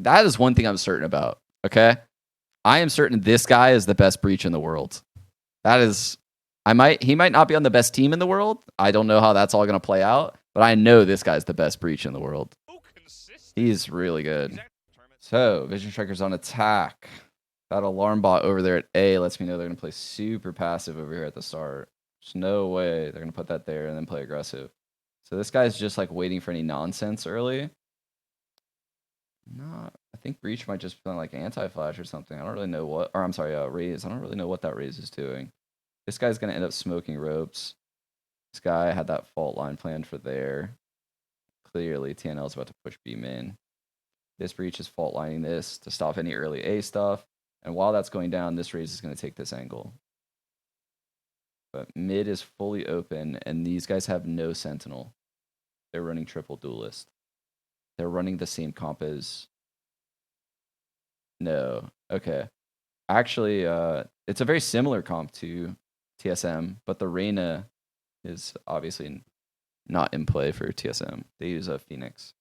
that is one thing I'm certain about. Okay, I am certain this guy is the best breach in the world. That is, he might not be on the best team in the world. I don't know how that's all going to play out, but I know this guy's the best breach in the world. He's really good. So, Vision Striker's on attack. That alarm bot over there at A lets me know they're going to play super passive over here at the start. There's no way they're going to put that there and then play aggressive. So this guy's just like waiting for any nonsense early. I think Breach might just be like anti-flash or something. I don't really know what, or I'm sorry, Raze. I don't really know what that Raze is doing. This guy's going to end up smoking ropes. This guy had that fault line planned for there. Clearly, TNL is about to push B main. This Breach is fault lining this to stop any early A stuff. And while that's going down, this Raze is going to take this angle. But mid is fully open, and these guys have no Sentinel. They're running triple duelist. They're running the same comp as... No. Okay. Actually, it's a very similar comp to TSM, but the Reyna is obviously not in play for TSM. They use a Phoenix.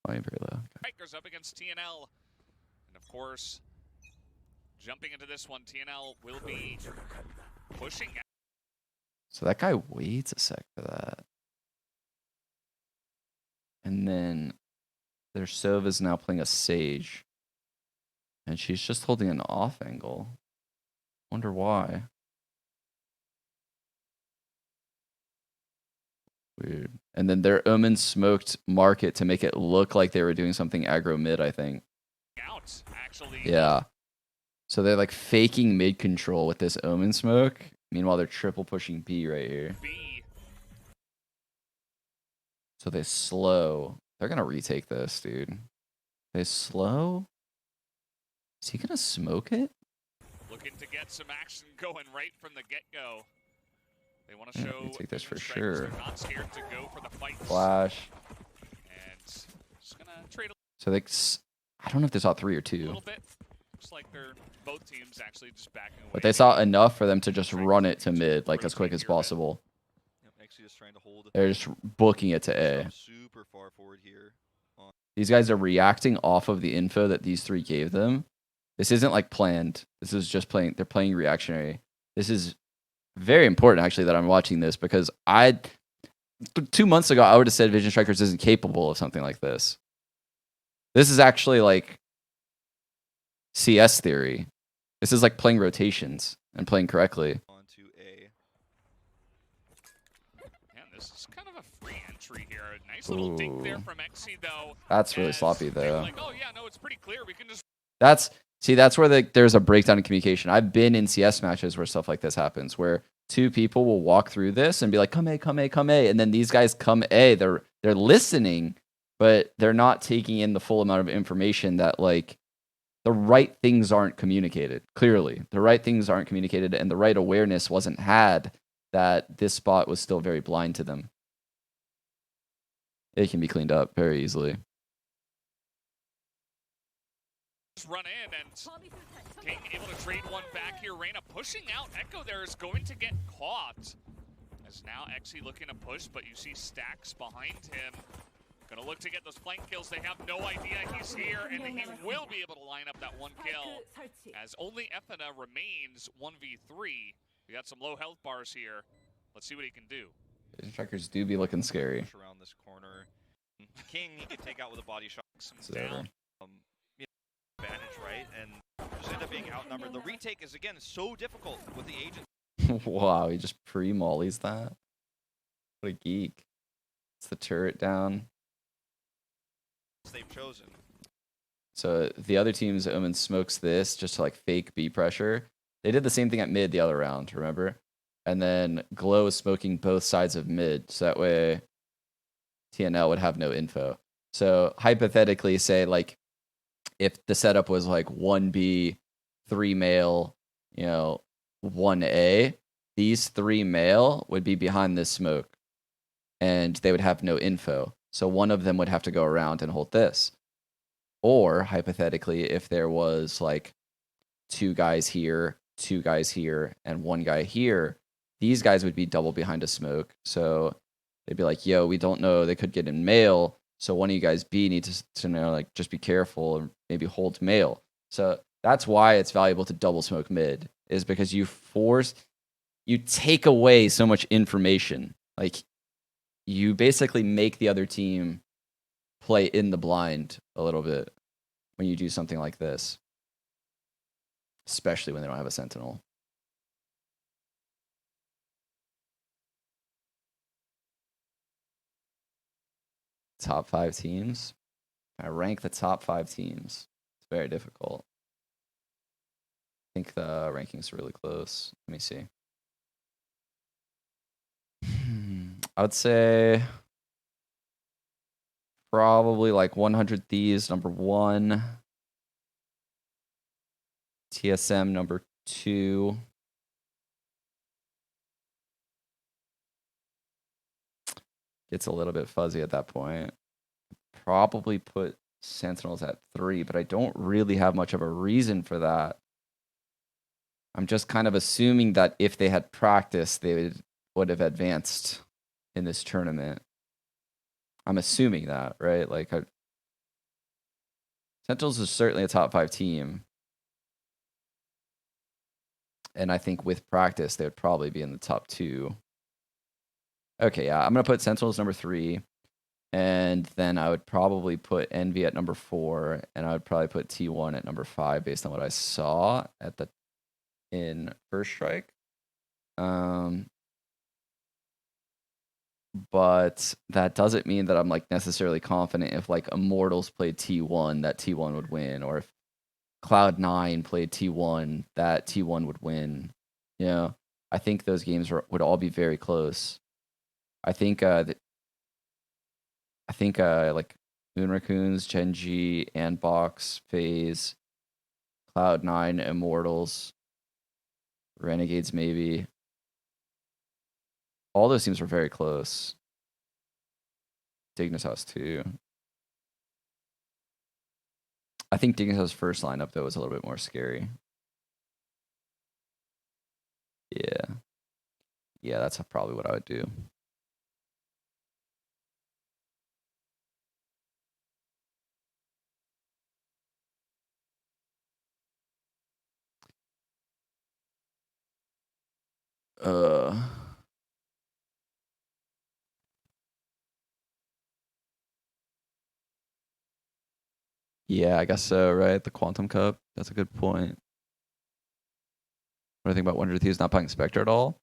Flying very low. Strikers up against TNL. And of course, jumping into this one, TNL will be pushing. So that guy waits a sec for that. And then their Sova's now playing a Sage. And she's just holding an off angle. Wonder why. Weird. And then their Omen smoked market to make it look like they were doing something aggro mid, I think. Out, actually. Yeah. So they're like faking mid control with this Omen smoke. Meanwhile, they're triple pushing B right here. B. So they slow. They're going to retake this, dude. They slow? Is he going to smoke it? Looking to get some action going right from the get-go. They want to show... Take this for sure. They're not scared to go for the fight. Flash. And just going to trade So they... I don't know if they saw 3 or 2. a little bit. Looks like they're both teams actually just backing away. But they saw enough for them to just run it to mid like as quick as possible. They're just booking it to A. Super far forward here. These guys are reacting off of the info that these 3 gave them. This isn't like planned. This is just playing. They're playing reactionary. This is very important actually that I'm watching this because 2 months ago I would have said Vision Strikers isn't capable of something like this. This is actually like CS theory. This is like playing rotations and playing correctly. On to A. Man, this is kind of a free entry here. A nice little dink there from XC though. That's really sloppy though. Like, oh yeah, no, it's pretty clear. We can just. That's where there's a breakdown in communication. I've been in CS matches where stuff like this happens, where 2 people will walk through this and be like, come A, come A, come A. And then these guys come A. They're listening, but they're not taking in the full amount of information that like the right things aren't communicated. Clearly, the right things aren't communicated and the right awareness wasn't had that this spot was still very blind to them. It can be cleaned up very easily. Run in and King able to trade one back here. Reyna pushing out. Echo there is going to get caught. As now XE looking to push, but you see Stacks behind him. Gonna look to get those flank kills. They have no idea he's here, and he will be able to line up that 1 kill. As only Ethna remains 1v3. We got some low health bars here. Let's see what he can do. Vision Strikers do be looking scary. Around this corner. King he could take out with a body shot. Down. Advantage, right? And just end up being outnumbered. The retake is again so difficult with the agent. Wow, he just pre-mollies that. What a geek. It's the turret down. They've chosen. So the other team's Omen smokes this just to like fake B pressure. They did the same thing at mid the other round, remember? And then Glow is smoking both sides of mid, so that way TNL would have no info. So hypothetically, say like if the setup was like 1B, 3 male, 1A, these 3 male would be behind this smoke and they would have no info. So one of them would have to go around and hold this. Or hypothetically, if there was like 2 guys here, 2 guys here, and 1 guy here, these guys would be double behind a smoke. So they'd be like, yo, we don't know. They could get in male. So one of you guys B needs to know, like, just be careful and maybe hold male. So that's why it's valuable to double smoke mid, is because you take away so much information. Like, you basically make the other team play in the blind a little bit when you do something like this, especially when they don't have a sentinel. Top 5 teams. I rank the top 5 teams. It's very difficult. I think the rankings are really close. Let me see. I would say probably like 100 Thieves, number 1. TSM, number 2. Gets a little bit fuzzy at that point. Probably put Sentinels at 3, but I don't really have much of a reason for that. I'm just kind of assuming that if they had practice, they would have advanced in this tournament. I'm assuming that, right? Like, Sentinels is certainly a top 5 team. And I think with practice, they would probably be in the top 2. Okay, yeah, I'm going to put Sentinels number 3. And then I would probably put Envy at number 4. And I would probably put T1 at number 5 based on what I saw in First Strike. But that doesn't mean that I'm like necessarily confident if like Immortals played T1 that T1 would win, or if Cloud9 played T1 that T1 would win. You know, I think those games would all be very close. I think like Moon Raccoons, Genji, Andbox, FaZe, Cloud9, Immortals, Renegades maybe. All those teams were very close. Dignitas too. I think Dignitas' first lineup though was a little bit more scary. Yeah. Yeah, that's probably what I would do. Yeah, I guess so, right? The Quantum Cup. That's a good point. What do you think about Wonder Thieves not playing Spectre at all?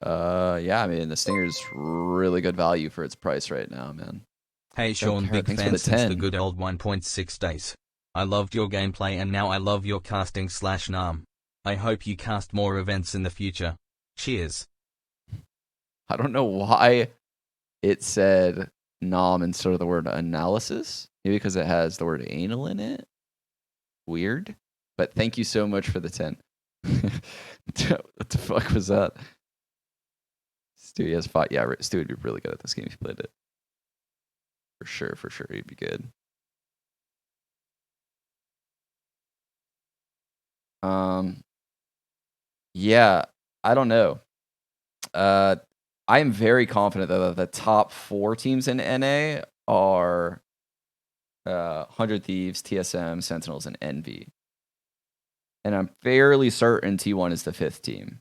Yeah, I mean, the Stinger's really good value for its price right now, man. Hey Sean, big Thanks for fan the since 10. the good old 1.6 days. I loved your gameplay and now I love your casting / NAM. I hope you cast more events in the future. Cheers. I don't know why it said nom instead of the word analysis. Maybe because it has the word anal in it. Weird. But thank you so much for the 10. What the fuck was that? Stu has 5. Yeah, Stu would be really good at this game if he played it. For sure, he'd be good. Yeah, I don't know. I am very confident that the top 4 teams in NA are 100 Thieves, TSM, Sentinels, and Envy. And I'm fairly certain T1 is the 5th team.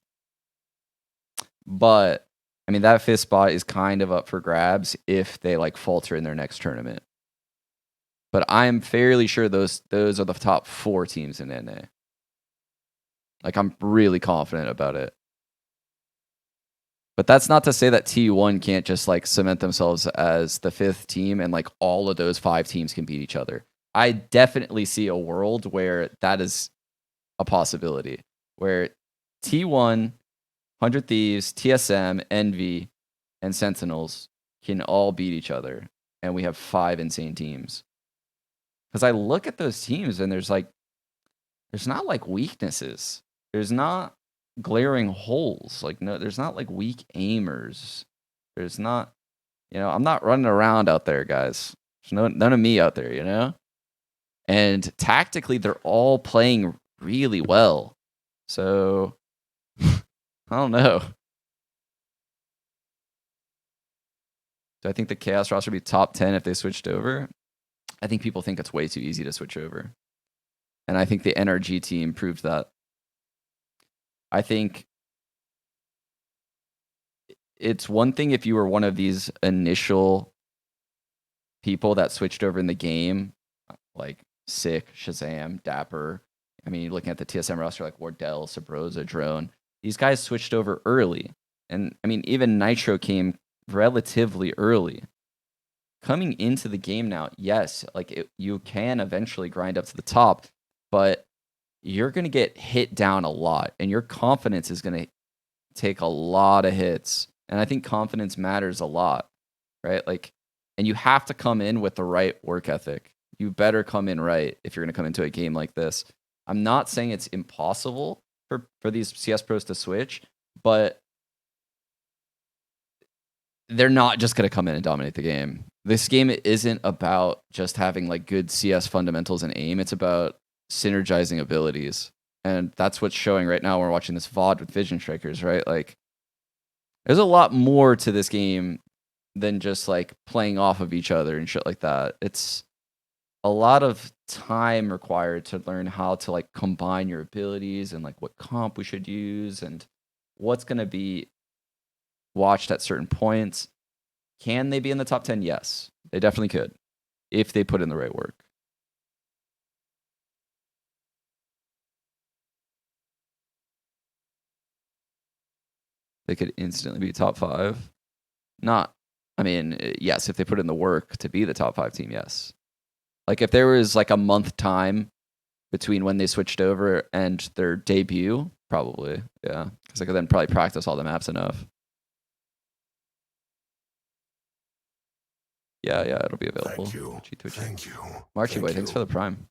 But I mean, that 5th spot is kind of up for grabs if they like falter in their next tournament. But I'm fairly sure those are the top 4 teams in NA. Like, I'm really confident about it. But that's not to say that T1 can't just like cement themselves as the 5th team and like all of those 5 teams can beat each other. I definitely see a world where that is a possibility, where T1, 100 Thieves, TSM, Envy, and Sentinels can all beat each other, and we have 5 insane teams. Because I look at those teams and there's not like weaknesses. There's not glaring holes. Like, no, there's not like weak aimers. There's not, I'm not running around out there, guys. There's none of me out there, And tactically, they're all playing really well. So, I don't know. Do I think the Chaos roster would be top 10 if they switched over? I think people think it's way too easy to switch over. And I think the NRG team proved that. I think it's one thing if you were one of these initial people that switched over in the game, like Sick, Shazam, Dapper. I mean, looking at the TSM roster like Wardell, Sabrosa, Drone, these guys switched over early. And I mean, even Nitro came relatively early. Coming into the game now, yes, like you can eventually grind up to the top, but you're going to get hit down a lot, and your confidence is going to take a lot of hits. And I think confidence matters a lot, right? Like, and you have to come in with the right work ethic. You better come in right if you're going to come into a game like this. I'm not saying it's impossible for these CS pros to switch, but they're not just going to come in and dominate the game. This game isn't about just having like good CS fundamentals and aim. It's about synergizing abilities. And that's what's showing right now. We're watching this VOD with Vision Strikers, right? Like, there's a lot more to this game than just like playing off of each other and shit like that. It's a lot of time required to learn how to like combine your abilities and like what comp we should use and what's going to be watched at certain points. Can they be in the top 10? Yes, they definitely could if they put in the right work. They could instantly be top 5. Not, I mean, yes, if they put in the work to be the top 5 team, yes. Like if there was like a month time between when they switched over and their debut, probably, yeah. Because I could then probably practice all the maps enough. Yeah, it'll be available. Thank you. Twitchy. Thank you. Marchy Boy, thanks for the prime.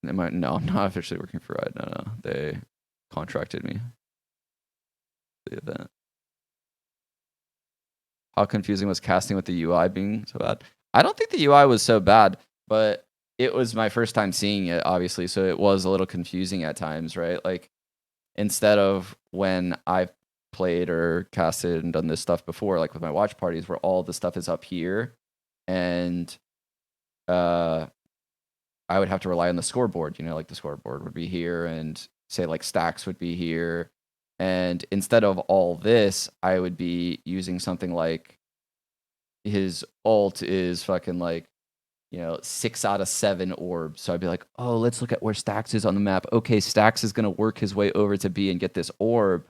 No, I'm not officially working for Riot. No. They contracted me. The event. How confusing was casting with the UI being so bad? I don't think the UI was so bad, but it was my first time seeing it, obviously, so it was a little confusing at times, right? Like, instead of when I've played or casted and done this stuff before, like with my watch parties, where all the stuff is up here, and I would have to rely on the scoreboard, like the scoreboard would be here, and say like stacks would be here. And instead of all this, I would be using something like his ult is fucking like, 6 out of 7 orbs. So I'd be like, oh, let's look at where Stacks is on the map. Okay, Stacks is going to work his way over to B and get this orb.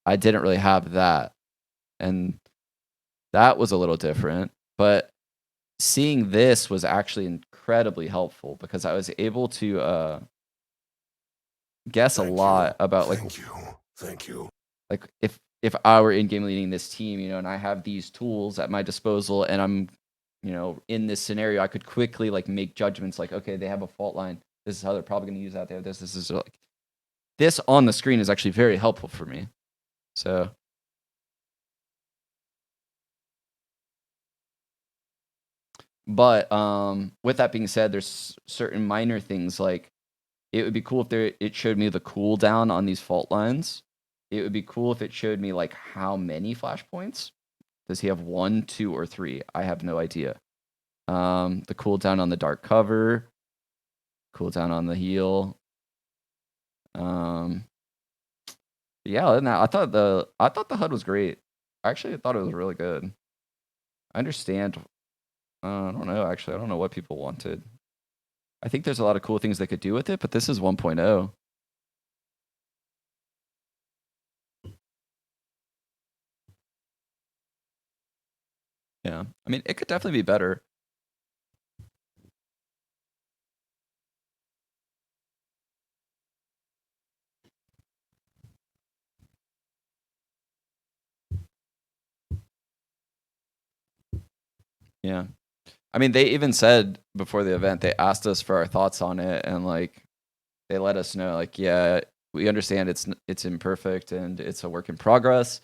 I didn't really have that. And that was a little different. But seeing this was actually incredibly helpful because I was able to guess a lot about like Thank you. Like if I were in game leading this team, and I have these tools at my disposal and I'm in this scenario, I could quickly like make judgments like, okay, they have a fault line. This is how they're probably going to use that. They have this. This is like this on the screen is actually very helpful for me. So but with that being said, there's certain minor things like it would be cool if it showed me the cooldown on these fault lines. It would be cool if it showed me like how many flashpoints. Does he have 1, 2, or 3? I have no idea. The cooldown on the dark cover, cooldown on the heal. Yeah, other than that, I thought the HUD was great. Actually, I thought it was really good. I understand. I don't know. Actually, I don't know what people wanted. I think there's a lot of cool things they could do with it, but this is 1.0. Yeah, I mean, it could definitely be better. Yeah. I mean, they even said before the event, they asked us for our thoughts on it, and like they let us know, like, yeah, we understand it's imperfect and it's a work in progress.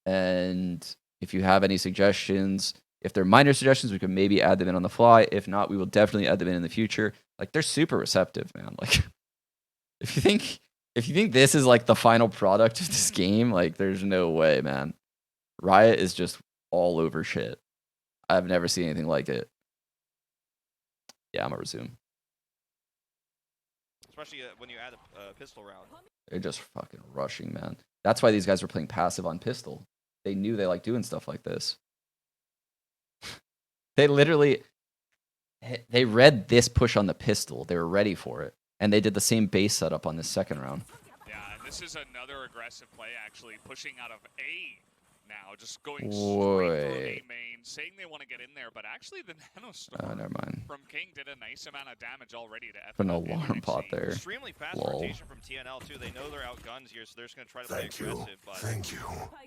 And if you have any suggestions, if they're minor suggestions, we can maybe add them in on the fly. If not, we will definitely add them in the future. Like, they're super receptive, man. Like, if you think If you think this is like the final product of this game, like there's no way, man. Riot is just all over shit. I've never seen anything like it. Yeah, I'm gonna resume. Especially when you add a pistol round. They're just fucking rushing, man. That's why these guys were playing passive on pistol. They knew they liked doing stuff like this. They literally, they read this push on the pistol. They were ready for it. And they did the same base setup on this second round. Yeah, and this is another aggressive play, actually, pushing out of A now, just going straight for A main, saying they want to get in there, but actually the Nanostorm Oh, never mind. from King did a nice amount of damage already to F. Put an alarm pot there. Extremely fast Lol. rotation from TNL too. They know they're outgunned here, so they're just gonna try to play Thank you. aggressive. But Thank you.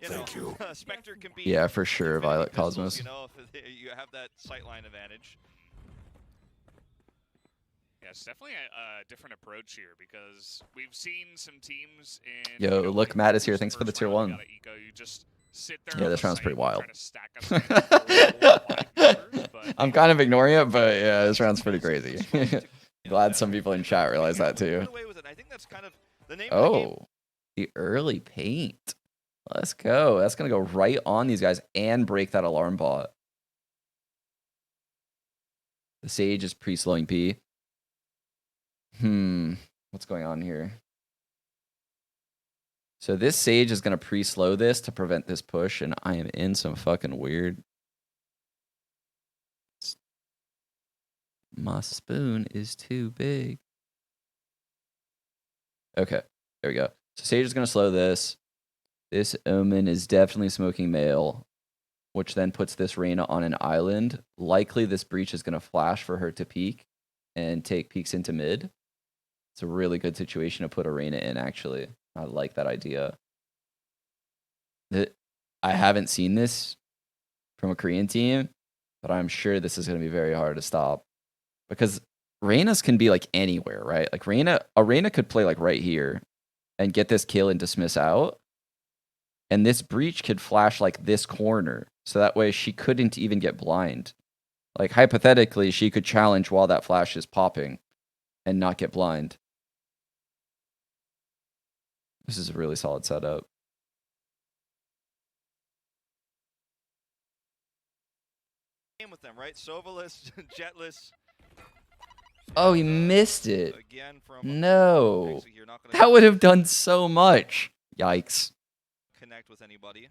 you know, Thank you. Spectre can be Yeah, for sure, infinity Violet pistols, Cosmos. You know, if you have that sightline advantage. Yeah, it's definitely a different approach here because we've seen some teams in. Yo, you know, look, like Matt is here. first Thanks for the tier round, 1. you gotta eco, you just sit there Yeah, on this the round's site pretty and wild. try to stack up some hits for 5 meters, but I'm kind of ignoring it, but yeah, this round's pretty crazy. Glad some people in chat realize that too. Get away with it. I think that's kind of the name of the game. Oh, the early paint. Let's go. That's going to go right on these guys and break that alarm bot. The Sage is pre-slowing P. What's going on here? So this Sage is going to pre-slow this to prevent this push, and I am in some fucking weird... My spoon is too big. Okay, there we go. So Sage is going to slow this. This Omen is definitely smoking male, which then puts this Reyna on an island. Likely this breach is going to flash for her to peek and take peeks into mid. It's a really good situation to put a Reyna in, actually. I like that idea. I haven't seen this from a Korean team, but I'm sure this is going to be very hard to stop. Because Reynas can be like anywhere, right? Like a Reyna could play like right here and get this kill and dismiss out. And this breach could flash like this corner. So that way she couldn't even get blind. Like hypothetically, she could challenge while that flash is popping and not get blind. This is a really solid setup. Game with them, right? Sovaless, Jetless. Oh, he missed it. Again from No. so you're not gonna That would have done so much. Yikes. connect with anybody.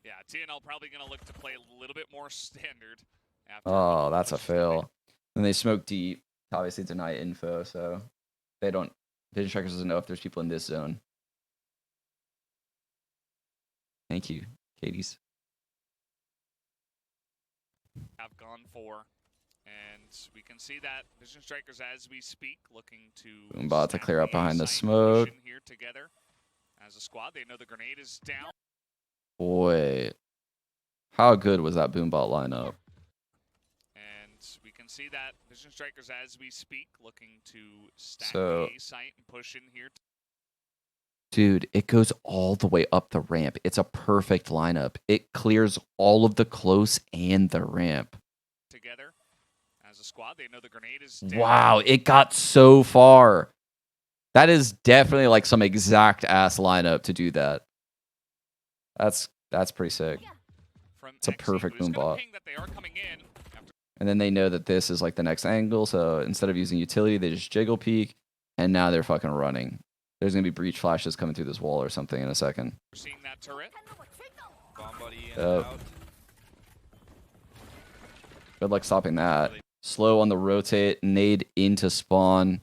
yeah, TNL probably going to look to play a little bit more standard. After Oh, that's a push. fail. And they smoke deep. Obviously deny info, so they don't... Vision Trackers doesn't know if there's people in this zone. Thank you, Katie's. Have gone for. And we can see that Vision Strikers as we speak looking to Boombot to snap clear up the behind the site smoke. position here together. As a squad, they know the grenade is down. Boy. How good was that Boombot lineup? And we can see that Vision Strikers as we speak looking to stack So- the A site and push in here. Dude, it goes all the way up the ramp. It's a perfect lineup. It clears all of the close and the ramp. Together. As a squad, they know the grenade is down. Wow, it got so far. That is definitely like some exact ass lineup to do that. That's pretty sick. From It's a XE, perfect who's gonna Boombot. ping that they are coming in after And then they know that this is like the next angle, so instead of using utility, they just jiggle peek, and now they're fucking running. There's gonna be breach flashes coming through this wall or something in a second. seeing that turret. Bomb buddy in Yep. and out. Good luck stopping that. Slow on the rotate, nade into spawn.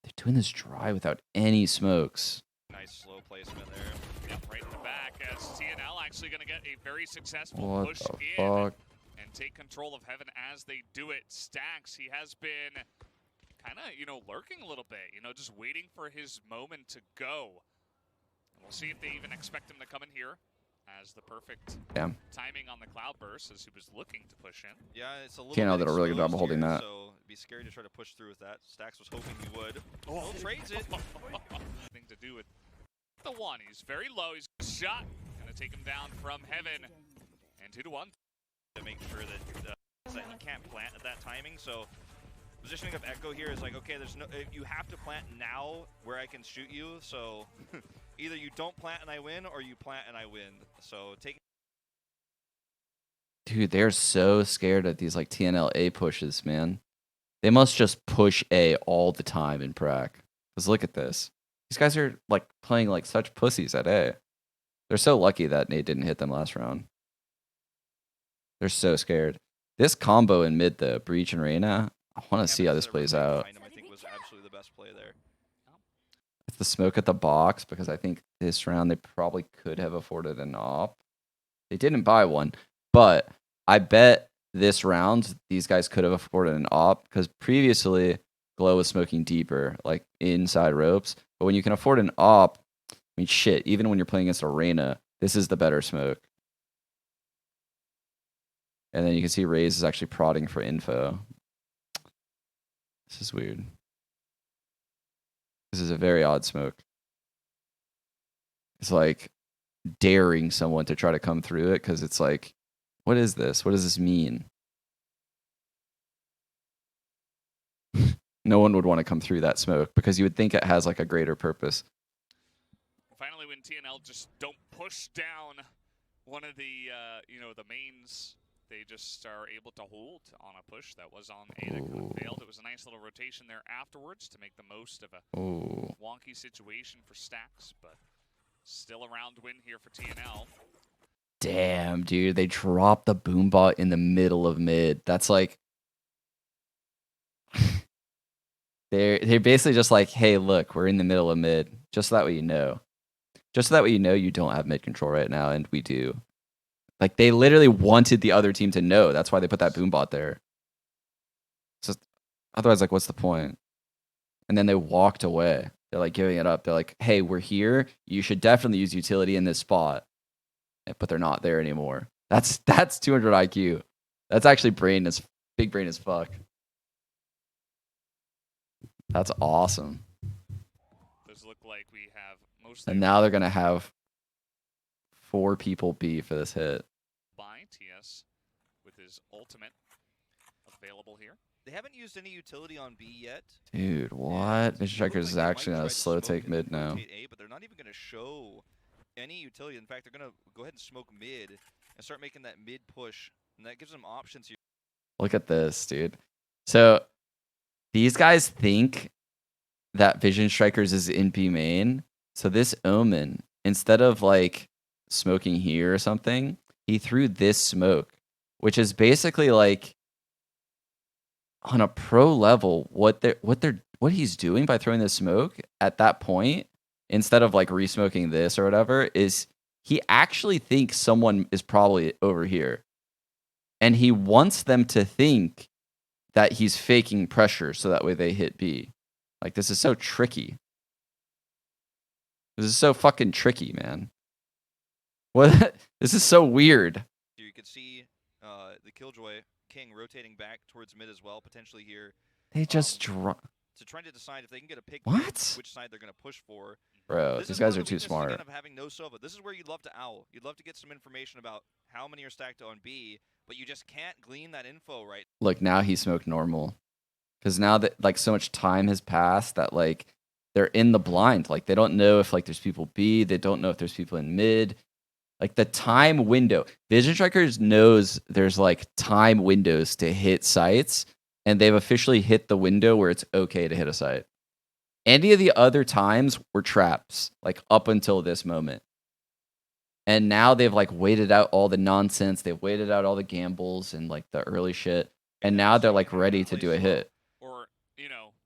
They're doing this dry without any smokes. Nice slow placement there. Yep, right in the back as TNL actually going to get a very successful What push the in fuck? and take control of Heaven as they do it. Stacks, he has been kind of, lurking a little bit, just waiting for his moment to go. And we'll see if they even expect him to come in here as the perfect Damn. timing on the cloudburst as he was looking to push in. Yeah, it's a little TNL bit did a really good job of exposed holding here, that. So it'd be scary to try to push through with that. Stacks was hoping he would. Oh, trades it. Thing to do with the one. He's very low. He's shot. Gonna take him down from Heaven. And 2-1. To make sure that he can't plant at that timing. So Positioning of Echo here is like, okay, there's no, you have to plant now where I can shoot you. So either you don't plant and I win, or you plant and I win. So take. Dude, they're so scared at these like TNL A pushes, man. They must just push A all the time in prac. Cause look at this. These guys are like playing like such pussies at A. They're so lucky that Nate didn't hit them last round. They're so scared. This combo in mid though, Breach and Reyna, I want to see how this plays out. I think was absolutely the best play there. It's the smoke at the box because I think this round they probably could have afforded an op. They didn't buy one, but I bet this round these guys could have afforded an op because previously Glow was smoking deeper, like inside ropes. But when you can afford an op, I mean, shit, even when you're playing against Arena, this is the better smoke. And then you can see Raze is actually prodding for info. This is weird. This is a very odd smoke. It's like daring someone to try to come through it because it's like, what is this? What does this mean? No one would want to come through that smoke because you would think it has like a greater purpose. Finally, when TNL just don't push down one of the, the mains, they just are able to hold on a push that was on A that kind of failed. It was a nice little rotation there afterwards to make the most of a wonky situation for Stacks, but still a round win here for TNL. Damn, dude, they dropped the boombot in the middle of mid. That's like they're basically just like, hey, look, we're in the middle of mid. Just so that way you know. Just so that way you know you don't have mid control right now, and we do. Like, they literally wanted the other team to know. That's why they put that boombot there. So, otherwise, like, what's the point? And then they walked away. They're, like, giving it up. They're like, hey, we're here. You should definitely use utility in this spot. But they're not there anymore. That's 200 IQ. That's actually big brain as fuck. That's awesome. Those look like we have mostly. And now they're going to have 4 people B for this hit. By TS with his ultimate available here. They haven't used any utility on B yet. Dude, what? Vision Strikers is actually on a slow take mid now. A, but they're not even going to show any utility. In fact, they're going to go ahead and smoke mid and start making that mid push. And that gives them options here. Look at this, dude. So these guys think that Vision Strikers is in B main. So this Omen, instead of like smoking here or something, he threw this smoke, which is basically like on a pro level what he's doing by throwing this smoke at that point, instead of like resmoking this or whatever, is he actually thinks someone is probably over here. And he wants them to think that he's faking pressure so that way they hit B. Like, this is so tricky. This is so fucking tricky, man. What? This is so weird. You could see the Killjoy King rotating back towards mid as well, potentially here. They just drop. So trying to decide if they can get a pick, What? which side they're going to push for. Bro, these guys are too smart. Again, of having no Sova. This is where you'd love to owl. You'd love to get some information about how many are stacked on B, but you just can't glean that info right. Look, now he smoked normal. Because now that like so much time has passed that like they're in the blind. Like, they don't know if like there's people B. They don't know if there's people in mid. Like, the time window. Vision Strikers knows there's like time windows to hit sites, and they've officially hit the window where it's okay to hit a site. Any of the other times were traps, like up until this moment. And now they've like waited out all the nonsense. They've waited out all the gambles and like the early shit. And now they're like ready to do a hit. Or,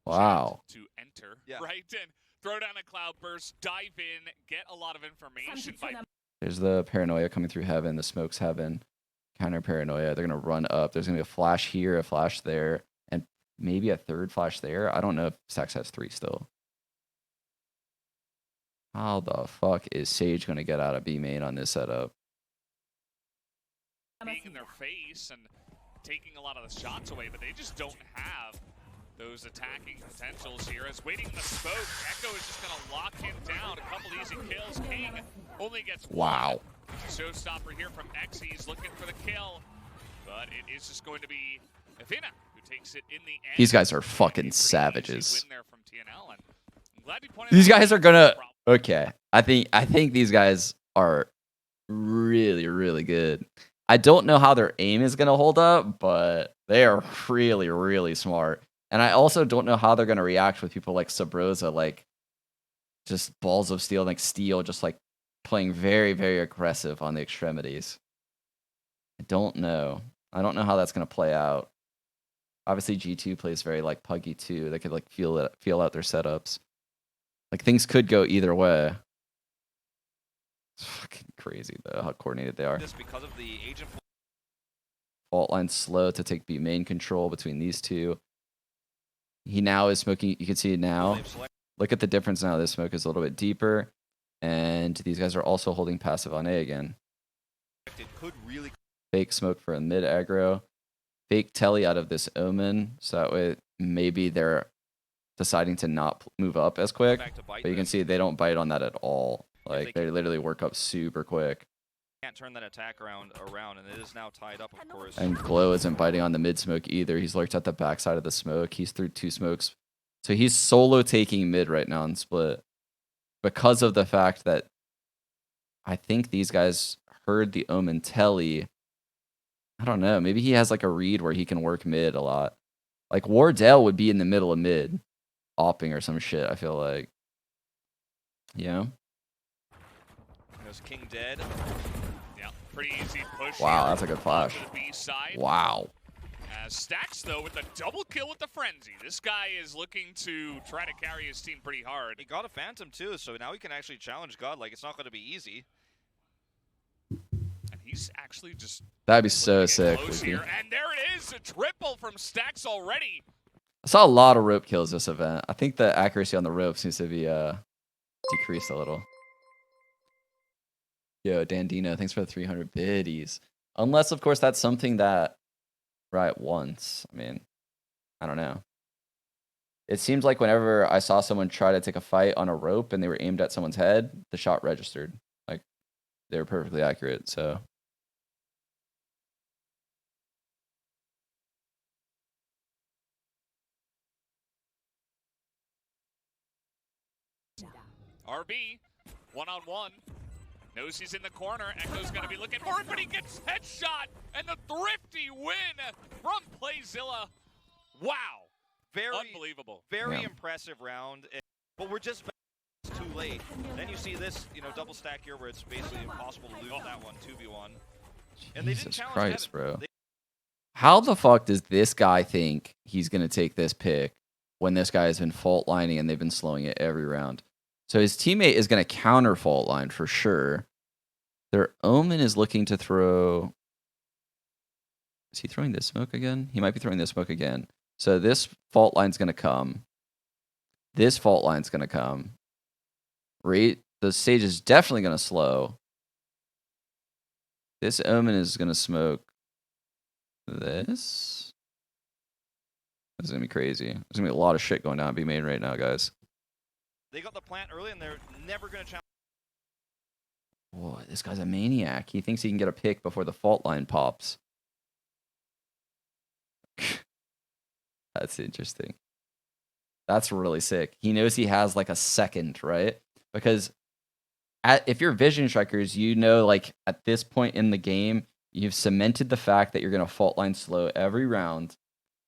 wow. To enter, right? And throw down a cloud burst, dive in, get a lot of information. There's the paranoia coming through heaven. The smoke's heaven. Counter paranoia. They're going to run up. There's going to be a flash here, a flash there, and maybe a third flash there. I don't know if Stacks has 3 still. How the fuck is Sage going to get out of B main on this setup? Being in their face and taking a lot of the shots away, but they just don't have those attacking potentials here. As waiting in the smoke, Echo is just going to lock him down. A couple easy kills. King only gets one. Showstopper here from X. He's looking for the kill, but it is just going to be Athena who takes it in the end. These guys are A fucking pretty easy savages. win there from TNL, and I'm glad you pointed These out guys the are gonna. problem. Okay, I think these guys are really, really good. I don't know how their aim is gonna hold up, but they are really, really smart. And I also don't know how they're gonna react with people like Sabrosa, like just balls of steel, like steel, just like playing very, very aggressive on the extremities. I don't know. I don't know how that's gonna play out. Obviously, G2 plays very like puggy too. They could like feel out their setups. Like things could go either way. It's fucking crazy though how coordinated they are. This because of the agent. Fault line slow to take B main control between these two. He now is smoking. You can see it now. Look at the difference now. This smoke is a little bit deeper, and these guys are also holding passive on A again. It could really Fake smoke for a mid aggro. Fake telly out of this omen, so that way maybe they're deciding to not move up as quick. But you can see they don't bite on that at all. Like they literally work up super quick. can't turn that attack around, and it is now tied up, of course. And Glow isn't biting on the mid smoke either. He's lurked at the backside of the smoke. He's through 2 smokes. So he's solo taking mid right now in split. Because of the fact that I think these guys heard the omen telly. I don't know. Maybe he has like a read where he can work mid a lot. Like Wardell would be in the middle of mid, opping or some shit, I feel like. Yeah. There's King dead. Yeah, pretty easy push. Wow, here that's a good flash. on the B side. Wow. As Stacks, though, with a double kill with the Frenzy. This guy is looking to try to carry his team pretty hard. He got a Phantom, too, so now he can actually challenge God. Like, it's not going to be easy. And he's actually just That'd be so looking sick. close here. And there it is, a triple from Stacks already. I saw a lot of rope kills this event. I think the accuracy on the rope seems to be decreased a little. Yo, Dandino, thanks for the 300 biddies. Unless, of course, that's something that Riot wants. I mean, I don't know. It seems like whenever I saw someone try to take a fight on a rope and they were aimed at someone's head, the shot registered. Like, they were perfectly accurate, so... RB, one-on-one. Knows he's in the corner. Echo's going to be looking for it, but he gets headshot. And the thrifty win from Playzilla. Wow. Unbelievable. Very impressive round. But we're just too late. Then you see this, double stack here where it's basically impossible to lose that one, 2v1. And they didn't Jesus challenge Christ, Kevin. bro. How the fuck does this guy think he's going to take this pick when this guy has been fault lining and they've been slowing it every round? So his teammate is going to counter fault line for sure. Their Omen is looking to throw... Is he throwing this smoke again? He might be throwing this smoke again. So this fault line's going to come. This fault line's going to come. The stage is definitely going to slow. This Omen is going to smoke this. This is going to be crazy. There's going to be a lot of shit going down at B main right now, guys. They got the plant early, and they're never going to challenge. Whoa, this guy's a maniac. He thinks he can get a pick before the fault line pops. That's interesting. That's really sick. He knows he has like a second, right? Because if you're Vision Strikers, you know, like at this point in the game, you've cemented the fact that you're going to fault line slow every round.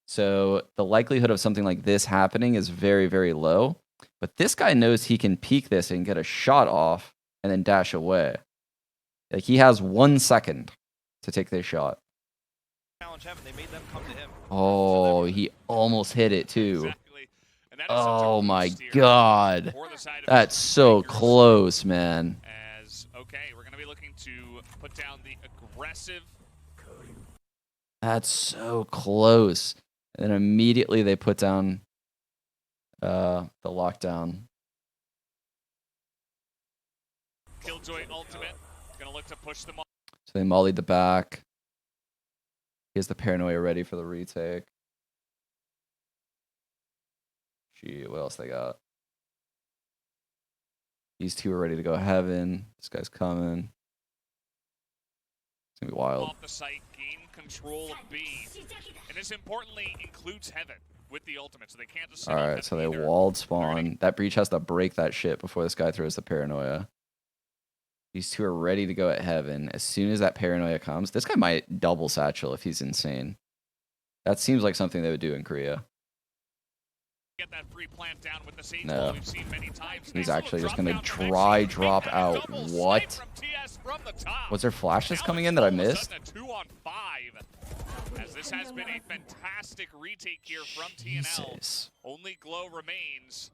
So the likelihood of something like this happening is very, very low. But this guy knows he can peek this and get a shot off and then dash away. Like he has 1 second to take this shot. They made them come to him. Oh, he almost hit it too. Exactly. And that is such a Oh my boost here god. for the side of That's so Strikers. close, man. Okay, we're going to be looking to put down the aggressive. That's so close. And then immediately they put down the lockdown. Killjoy ultimate. Going to look to push them off. So they mollied the back. He has the paranoia ready for the retake. Gee, what else they got? These two are ready to go heaven. This guy's coming. It's gonna be wild. Off the site, gain control of B. And this importantly includes Heaven with the ultimate, so they can't just sit All on right, Heaven so they either. walled spawn. That breach has to break that shit before this guy throws the paranoia. These two are ready to go at Heaven. As soon as that paranoia comes, this guy might double satchel if he's insane. That seems like something they would do in Korea. Get that free plant down with the sage No. wall we've seen many times. He's Nice actually little just drop gonna down from dry Exi. drop And a out. double What? snipe from TS from the top. Was there flashes Now coming it's in that I all of a missed? sudden a 2-on-5. As this has been a fantastic retake here from TNL. Jesus. Only Glow remains.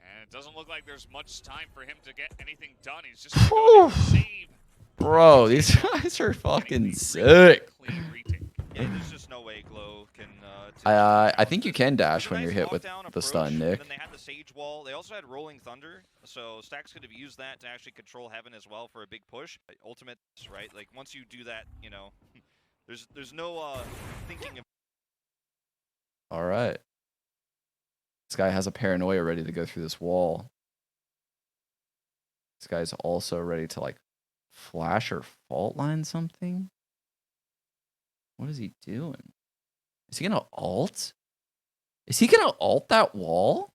And it doesn't look like there's much time for him to get anything done. He's just going to go ahead and save. Bro, these guys are fucking sick. Clean retake. Yeah, there's just no way Glow can. I think you can dash It was a when you're nice hit with lockdown the approach, stun, and Nick. then they had the Sage Wall. They also had Rolling Thunder, so Stacks could have used that to actually control Heaven as well for a big push. Ultimate, right? Like once you do that, you know, there's no thinking of. All right. This guy has a paranoia ready to go through this wall. This guy's also ready to like flash or fault line something. What is he doing? Is he gonna ult? Is he gonna ult that wall?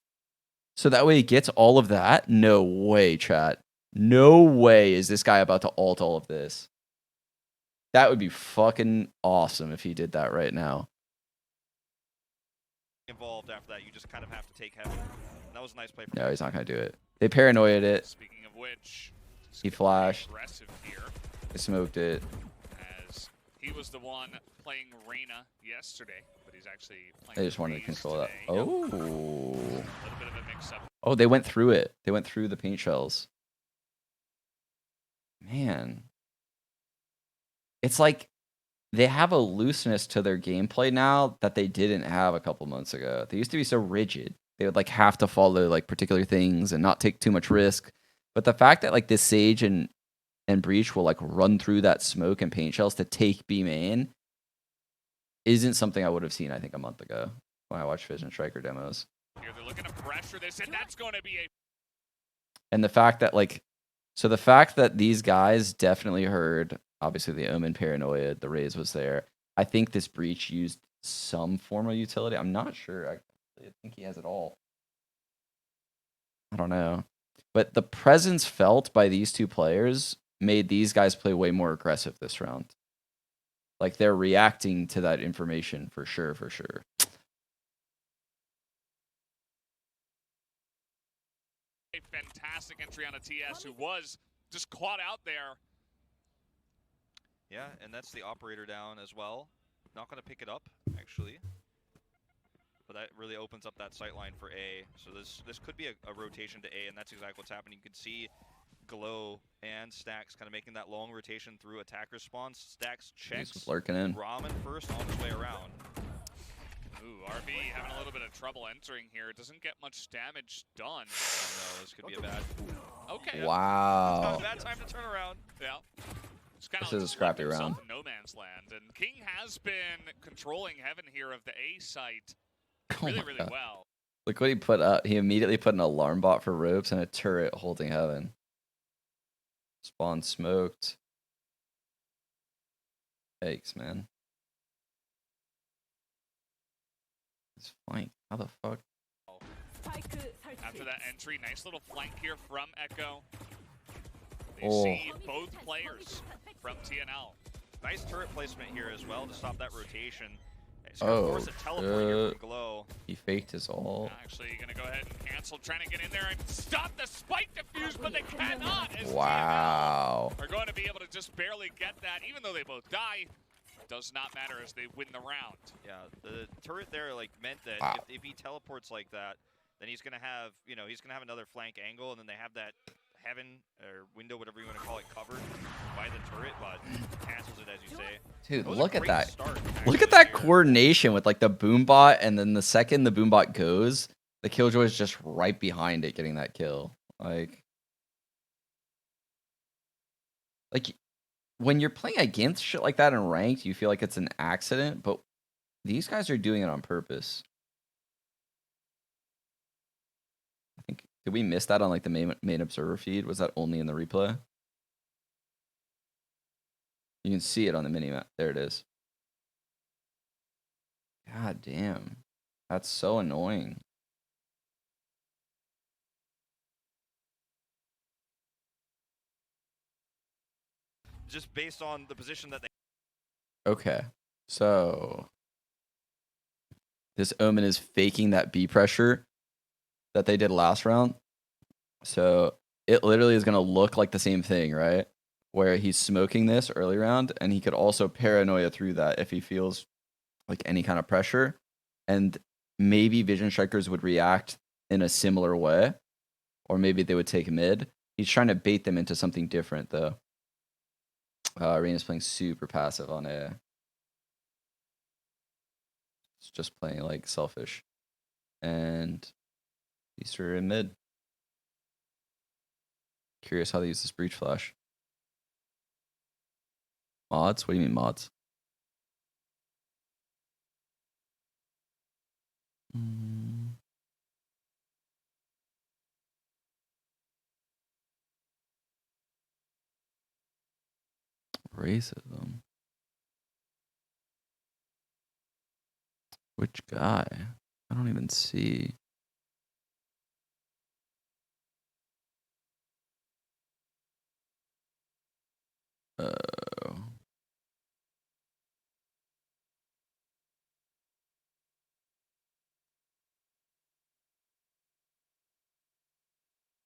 So that way he gets all of that? No way, chat. No way is this guy about to ult all of this. That would be fucking awesome if he did that right now. Involved after that, you just kind of have to take Heaven. And that was a nice play from. No, he's not gonna do it. They paranoiaed it. Speaking of which, He flashed. aggressive here. They smoked it. As he was the one playing Reyna yesterday, but he's actually playing. They just wanted to Breeze control that. today. Oh. A little bit of a mix-up. Oh, they went through it. They went through the paint shells. Man. It's like they have a looseness to their gameplay now that they didn't have a couple months ago. They used to be so rigid. They would like have to follow like particular things and not take too much risk. But the fact that like this Sage and Breach will like run through that smoke and paint shells to take B main isn't something I would have seen, I think, a month ago when I watched Vision Striker demos. Here they're looking to pressure this, and that's going to be a. And the fact that like, so the fact that these guys definitely heard, obviously the Omen paranoia, the Raze was there. I think this Breach used some form of utility. I'm not sure. I think he has it all. I don't know. But the presence felt by these two players made these guys play way more aggressive this round. Like they're reacting to that information for sure, for sure. A fantastic entry on a TS who was just caught out there. Yeah, and that's the operator down as well. Not going to pick it up, actually. But that really opens up that sight line for A. So this could be a rotation to A, and that's exactly what's happening. You can see Glow and Stacks kind of making that long rotation through attacker spawns. Stacks checks He's lurking in. Ramen first on his way around. Ooh, RB having a little bit of trouble entering here. Doesn't get much damage done. Oh no, this could be a bad. Okay. Wow. Not a bad time to turn around. Yeah. Just kinda This is a left scrappy himself round. in no man's land. And King has been controlling Heaven here of the A site Oh really, my really God. well. Look what he put up. He immediately put an alarm bot for ropes and a turret holding Heaven. Spawn smoked. Yikes, man. It's flank. How the fuck? After that entry, nice little flank here from Echo. They Oh. see both players from TNL. Nice turret placement here as well to stop that rotation. It's gonna Oh, force a teleport here shit. from Glow. He faked his ult. Actually, gonna go ahead and cancel, trying to get in there and stop the spike diffuse, but they cannot. As Wow. TNL are going to be able to just barely get that, even though they both die. Does not matter as they win the round. Yeah, the turret there like meant that Wow. if he teleports like that, then he's gonna have, you know, he's gonna have another flank angle, and then they have that heaven or window, whatever you want to call it, covered by the turret, but cancels it as you say. Dude, That was a look at great that. start, Look actually, at that here. coordination with like the boom bot, and then the second the boom bot goes, the killjoy is just right behind it getting that kill. Like when you're playing against shit like that in ranked, you feel like it's an accident, but these guys are doing it on purpose. I think, did we miss that on like the main observer feed? Was that only in the replay? You can see it on the mini map. There it is. God damn. That's so annoying. Just based on the position that they. Okay. So this Omen is faking that B pressure that they did last round. So it literally is going to look like the same thing, right? Where he's smoking this early round, and he could also paranoia through that if he feels like any kind of pressure. And maybe Vision Strikers would react in a similar way, or maybe they would take mid. He's trying to bait them into something different, though. Arena's playing super passive on A. It's just playing like selfish. And these are in mid. Curious how they use this breach flash. Mods? What do you mean mods? Racism. Which guy? I don't even see. Oh.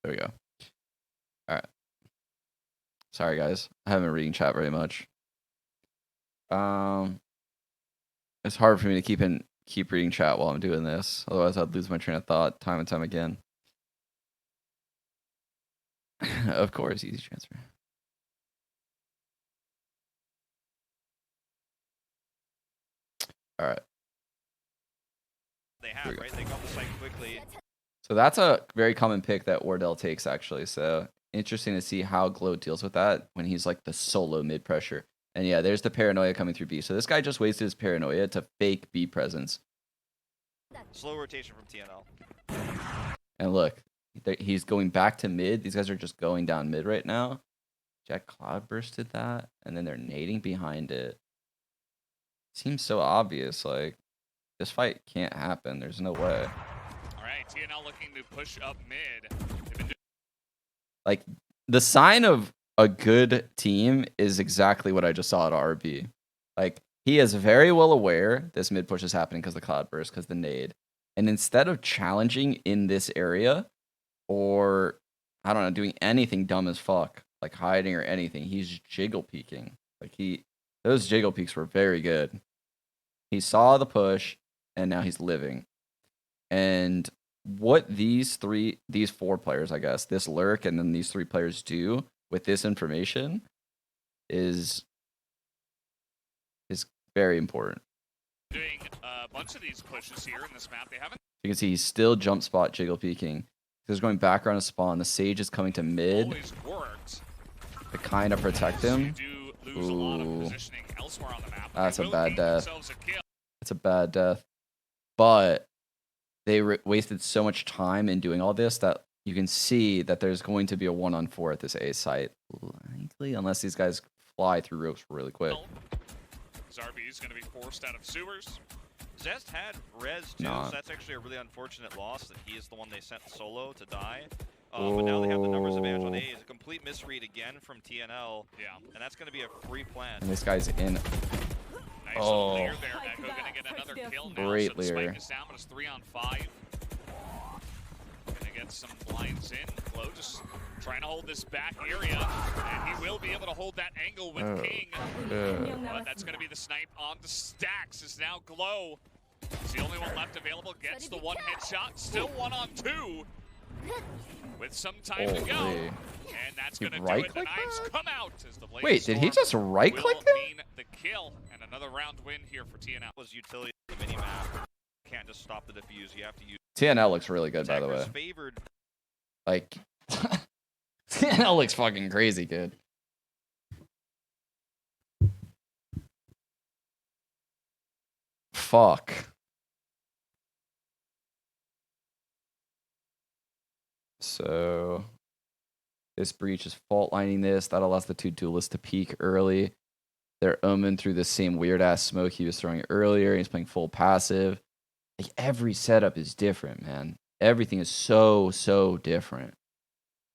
There we go. All right. Sorry, guys. I haven't been reading chat very much. It's hard for me to keep reading chat while I'm doing this. Otherwise, I'd lose my train of thought time and time again. Of course, easy transfer. All right. They have, right? They got the site quickly. So that's a very common pick that Wardell takes, actually. So interesting to see how Glow deals with that when he's like the solo mid pressure. And yeah, there's the paranoia coming through B. So this guy just wasted his paranoia to fake B presence. Slow rotation from TNL. And look, he's going back to mid. These guys are just going down mid right now. Jack Cloudburst did that, and then they're nading behind it. Seems so obvious. Like, this fight can't happen. There's no way. All right, TNL looking to push up mid. Like, the sign of a good team is exactly what I just saw at RB. Like, he is very well aware this mid push is happening because the Cloudburst, because the nade. And instead of challenging in this area, or, I don't know, doing anything dumb as fuck, like hiding or anything, he's jiggle peeking. Like, those jiggle peeks were very good. He saw the push, and now he's living. And what these four players, I guess, this lurk and then these three players do with this information is very important. Doing a bunch of these pushes here in this map. They haven't. You can see he's still jump spot jiggle peeking. He's going back around a spawn. The Sage is coming to mid Always worked. to kind of protect him. You do lose a lot of positioning elsewhere on the map. That's a They will bad gain death. themselves a kill. It's a bad death. But they wasted so much time in doing all this that you can see that there's going to be a 1-on-4 at this A site. Likely, unless these guys fly through ropes really quick. Zarby is going to be forced out of sewers. Zest had res too, so that's actually a really unfortunate loss that he is the one they sent solo to die. But now they have the numbers advantage on A. It's a complete misread again from TNL. Yeah. And that's going to be a free plant. And this guy's in. Nice little layer there. Echo going to get another kill now. Great So the layer. spike is down, but it's 3-on-5. Going to get some blinds in. Glow just trying to hold this back area. And he will be able to hold that angle with King. But that's going to be the snipe on the stacks. Is now Glow. He's the only one left available. Gets the one headshot. Still 1-on-2. With some time to go. Holy. And that's He going to do it. The right-clicked knives that? come out as the Blade Wait, did he Storm just right-click will him? mean the kill and another round win here for TNL. Was utility of the minimap. Can't just stop the defuse. You have to use. TNL looks really good, by the way. Attackers favored. Like, TNL looks fucking crazy good. Fuck. So, this breach is fault lining this. That allows the two duelists to peek early. They're Omen through the same weird ass smoke he was throwing earlier. He's playing full passive. Like every setup is different, man. Everything is so different.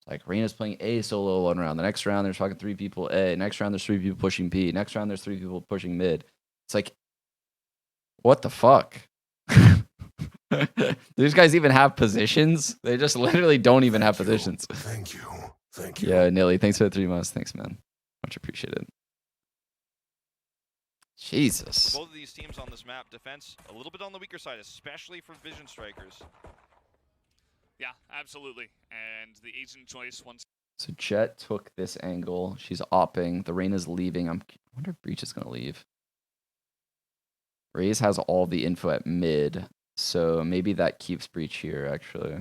Like Reyna's playing A solo one round. The next round there's fucking 3 people A. Next round there's 3 people pushing B. Next round there's 3 people pushing mid. It's like, what the fuck? These guys even have positions? They just literally don't even have positions. Thank you. Thank you. Yeah, Nilly, thanks for the 3 months. Thanks, man. Much appreciated. Jesus. Both of these teams on this map, defense a little bit on the weaker side, especially for Vision Strikers. Yeah, absolutely. And the agent choice once. So Jet took this angle. She's opping. The Reyna's leaving. I wonder if Breach is going to leave. Raze has all the info at mid. So maybe that keeps Breach here, actually.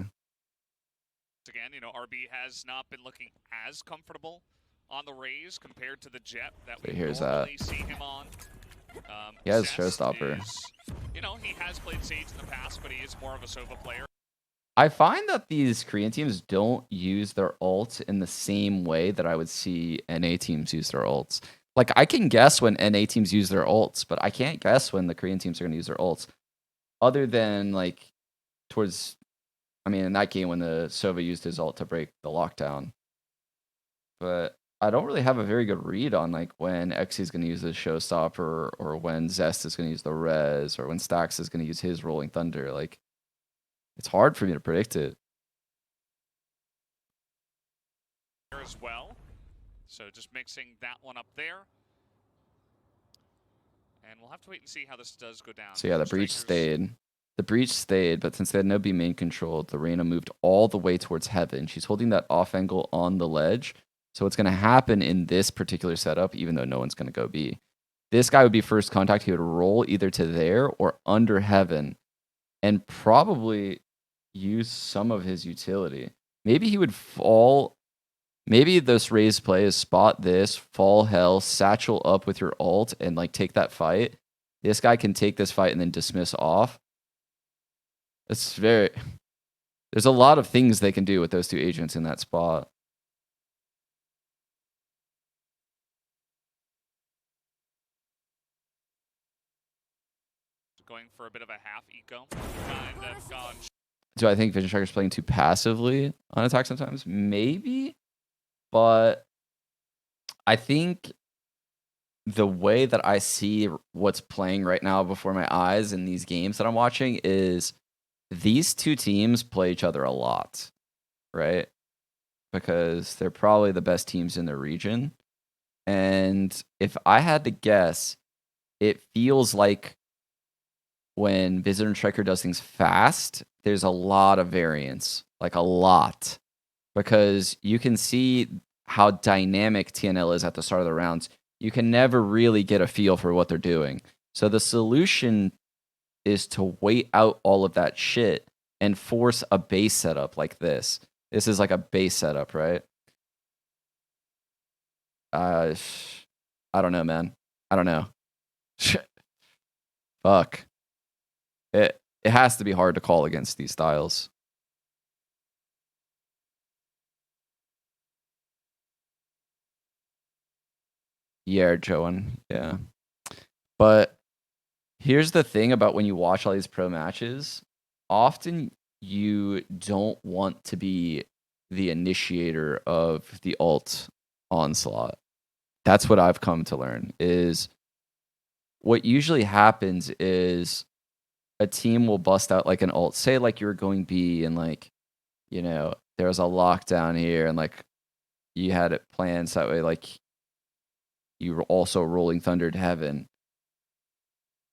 Again, you know, RB has not been looking as comfortable on the Raze compared to the Jet that So we here's normally see him on. He has Zest Showstopper. you know, he has played Sage in the past, but he is more of a Sova player. I find that these Korean teams don't use their ult in the same way that I would see NA teams use their ults. Like, I can guess when NA teams use their ults, but I can't guess when the Korean teams are going to use their ults. Other than, like, towards... I mean, in that game when the Sova used his ult to break the lockdown. But I don't really have a very good read on, like, when Xe is going to use the Showstopper, or when Zest is going to use the Res, or when Stax is going to use his Rolling Thunder. Like, it's hard for me to predict it. As well. So just mixing that one up there. And we'll have to wait and see how this does go down. So yeah, the Breach stayed. The Breach stayed, but since they had no B main control, the Reyna moved all the way towards Heaven. She's holding that off angle on the ledge. So what's going to happen in this particular setup, even though no one's going to go B, this guy would be first contact. He would roll either to there or under Heaven and probably use some of his utility. Maybe he would fall. Maybe this Raze play is spot this, fall hell, satchel up with your ult, and like take that fight. This guy can take this fight and then dismiss off. It's very... There's a lot of things they can do with those 2 agents in that spot. Going for a bit of a half eco. Kind of gone. Do I think Vision Striker's playing too passively on attack sometimes? Maybe. But I think the way that I see what's playing right now before my eyes in these games that I'm watching is these 2 teams play each other a lot, right? Because they're probably the best teams in the region. And if I had to guess, it feels like when Visitor Striker does things fast, there's a lot of variance, like a lot. Because you can see how dynamic TNL is at the start of the rounds. You can never really get a feel for what they're doing. So the solution is to wait out all of that shit and force a base setup like this. This is like a base setup, right? I don't know, man. I don't know. Fuck. It has to be hard to call against these styles. Yeah, Joan. Yeah. But here's the thing about when you watch all these pro matches, often you don't want to be the initiator of the ult onslaught. That's what I've come to learn is what usually happens is a team will bust out like an ult. Say like you were going B and like, you know, there was a lockdown here and like you had it planned so that way like you were also rolling Thunder to Heaven.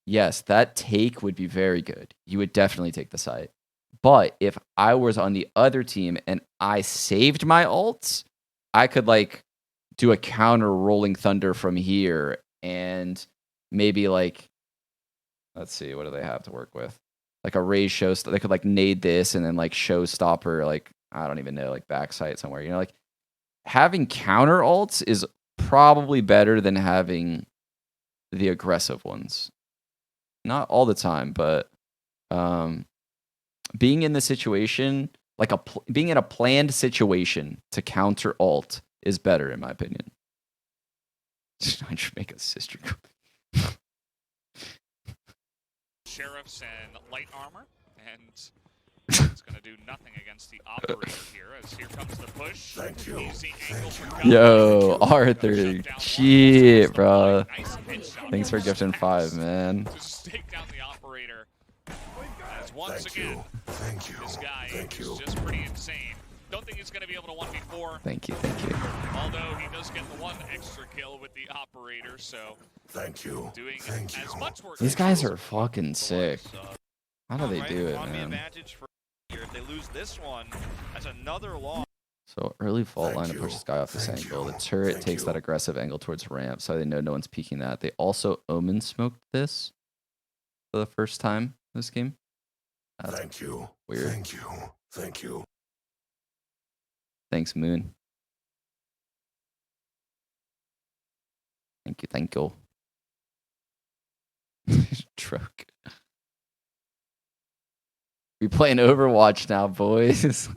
Yes, that take would be very good. You would definitely take the site. But if I was on the other team and I saved my ults, I could like do a counter rolling Thunder from here and maybe like, let's see, what do they have to work with? Like a raise show, they could like nade this and then like showstopper, like, I don't even know, like backside somewhere. You know, like having counter ults is probably better than having the aggressive ones. Not all the time, but being in the situation, like being in a planned situation to counter ult is better in my opinion. I should make a sister. Sheriffs and light armor, and it's going to do nothing against the operator here. As here comes the push. Thank you. Easy angle for God. Yo, Gonna Arthur, shut down shit, one. bro. Nice headshot Thanks for from gifting Stacks 5, man. to stake down the operator. As once Thank again, you. Thank you. this guy Thank is you. just pretty insane. Don't think he's going to be able to 1v4, Thank you, thank you. although he does get the one extra kill with the operator, so Thank you. doing Thank as you. much work. These as guys possible. are fucking sick. How do they Right, do it, economy man? advantage for here. If they lose this one, that's another loss. So early fault Thank line to you. push this guy off this Thank angle. The you. turret Thank takes you. that aggressive angle towards ramp, so they know no one's peeking that. They also omen smoked this for the first time this game. That's Thank you. weird. Thank you. Thank you. Thanks, Moon. Thank you, thank you. Truck. We playing Overwatch now, boys.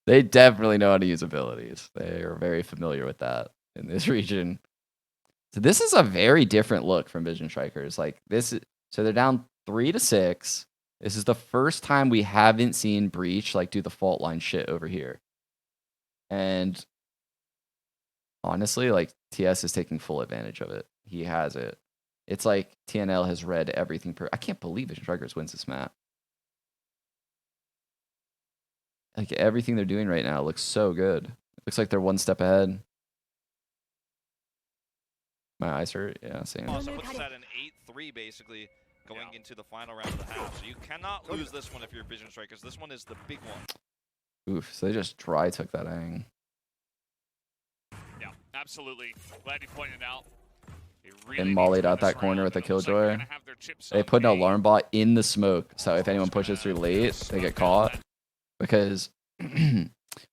They definitely know how to use abilities. They are very familiar with that in this region. So this is a very different look from Vision Strikers. Like this, so they're down 3-6. This is the first time we haven't seen Breach like do the fault line shit over here. And honestly, like TS is taking full advantage of it. He has it. It's like TNL has read everything. I can't believe Vision Strikers wins this map. Like everything they're doing right now looks so good. Looks like they're one step ahead. My eyes hurt. Yeah, same. Also puts that in 8-3 basically going into the final round of the half. So you cannot lose this one if you're Vision Strikers. This one is the big one. Oof. So they just dry took that ang. Yeah, absolutely. Glad you pointed out. And mollied out that corner with a killjoy. They put an alarm bot in the smoke, so if anyone pushes through late, they get caught. Because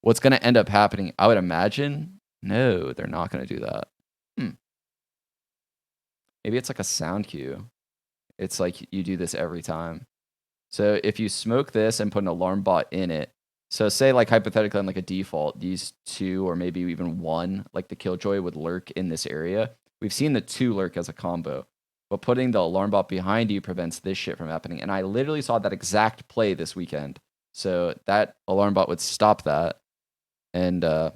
what's going to end up happening, I would imagine, no, they're not going to do that. Maybe it's like a sound cue. It's like you do this every time. So if you smoke this and put an alarm bot in it, so say like hypothetically on like a default, these two or maybe even one, like the killjoy would lurk in this area. We've seen the two lurk as a combo, but putting the alarm bot behind you prevents this shit from happening. And I literally saw that exact play this weekend. So that alarm bot would stop that. And but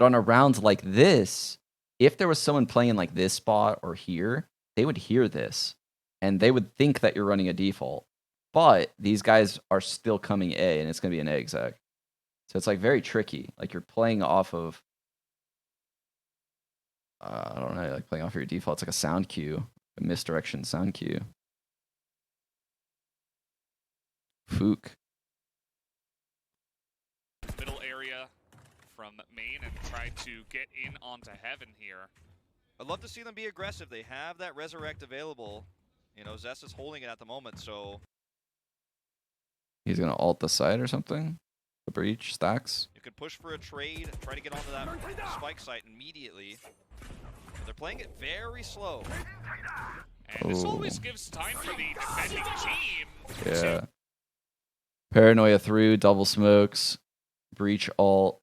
on a round like this, if there was someone playing like this spot or here, they would hear this and they would think that you're running a default. But these guys are still coming A, and it's going to be an A exec. So it's like very tricky. Like you're playing off of, I don't know, like playing off your default. It's like a sound cue, a misdirection sound cue. Fook. Middle area from main and try to get in onto heaven here. I'd love to see them be aggressive. They have that resurrect available. You know, Zest is holding it at the moment, so He's going to ult the site or something? The breach, stacks? you could push for a trade, try to get onto that spike site immediately. They're playing it very slow. And this always gives time for the defending team. Yeah. Paranoia through, double smokes, breach ult,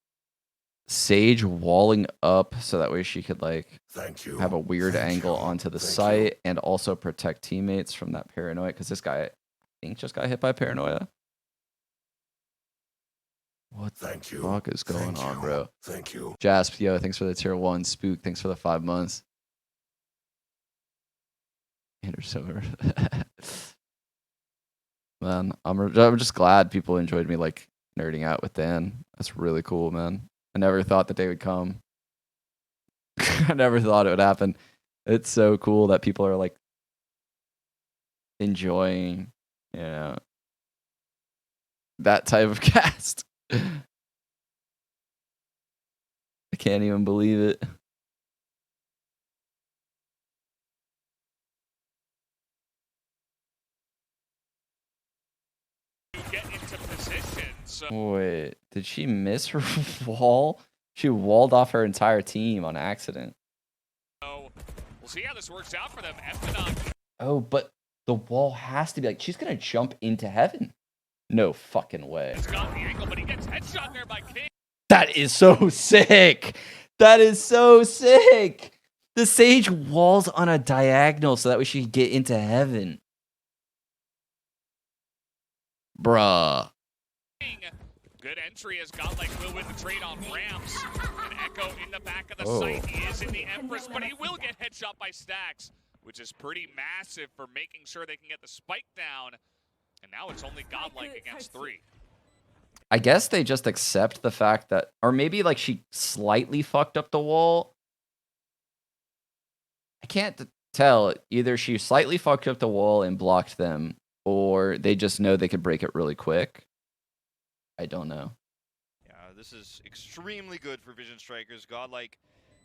Sage walling up so that way she could like Thank you. have a weird Thank angle you. onto the Thank site and also protect teammates from that paranoia because this guy I think just got hit by paranoia. What the Thank you. fuck is going Thank on, you. bro? Thank you. Jasp, yo, thanks for the tier 1. Spook, thanks for the 5 months. Anderson. Man, I'm just glad people enjoyed me like nerding out with Dan. That's really cool, man. I never thought the day would come. I never thought it would happen. It's so cool that people are like enjoying, you know, that type of cast. I can't even believe it. Get into position. So Wait, did she miss her wall? She walled off her entire team on accident. we'll see how this works out for them. Epidon Oh, but the wall has to be like, she's going to jump into heaven. No fucking way. has got the angle, but he gets headshot there by King. That is so sick. That is so sick. The Sage walls on a diagonal so that way she can get into heaven. Bruh. Good entry as Godlike will win the trade on ramps. And Echo in the back of the Oh. site. He is in the Empress, but he will get headshot by Stacks, which is pretty massive for making sure they can get the spike down. And now it's only Godlike against 3. I guess they just accept the fact that, or maybe like she slightly fucked up the wall. I can't tell. Either she slightly fucked up the wall and blocked them, or they just know they could break it really quick. I don't know. Yeah, this is extremely good for Vision Strikers. Godlike,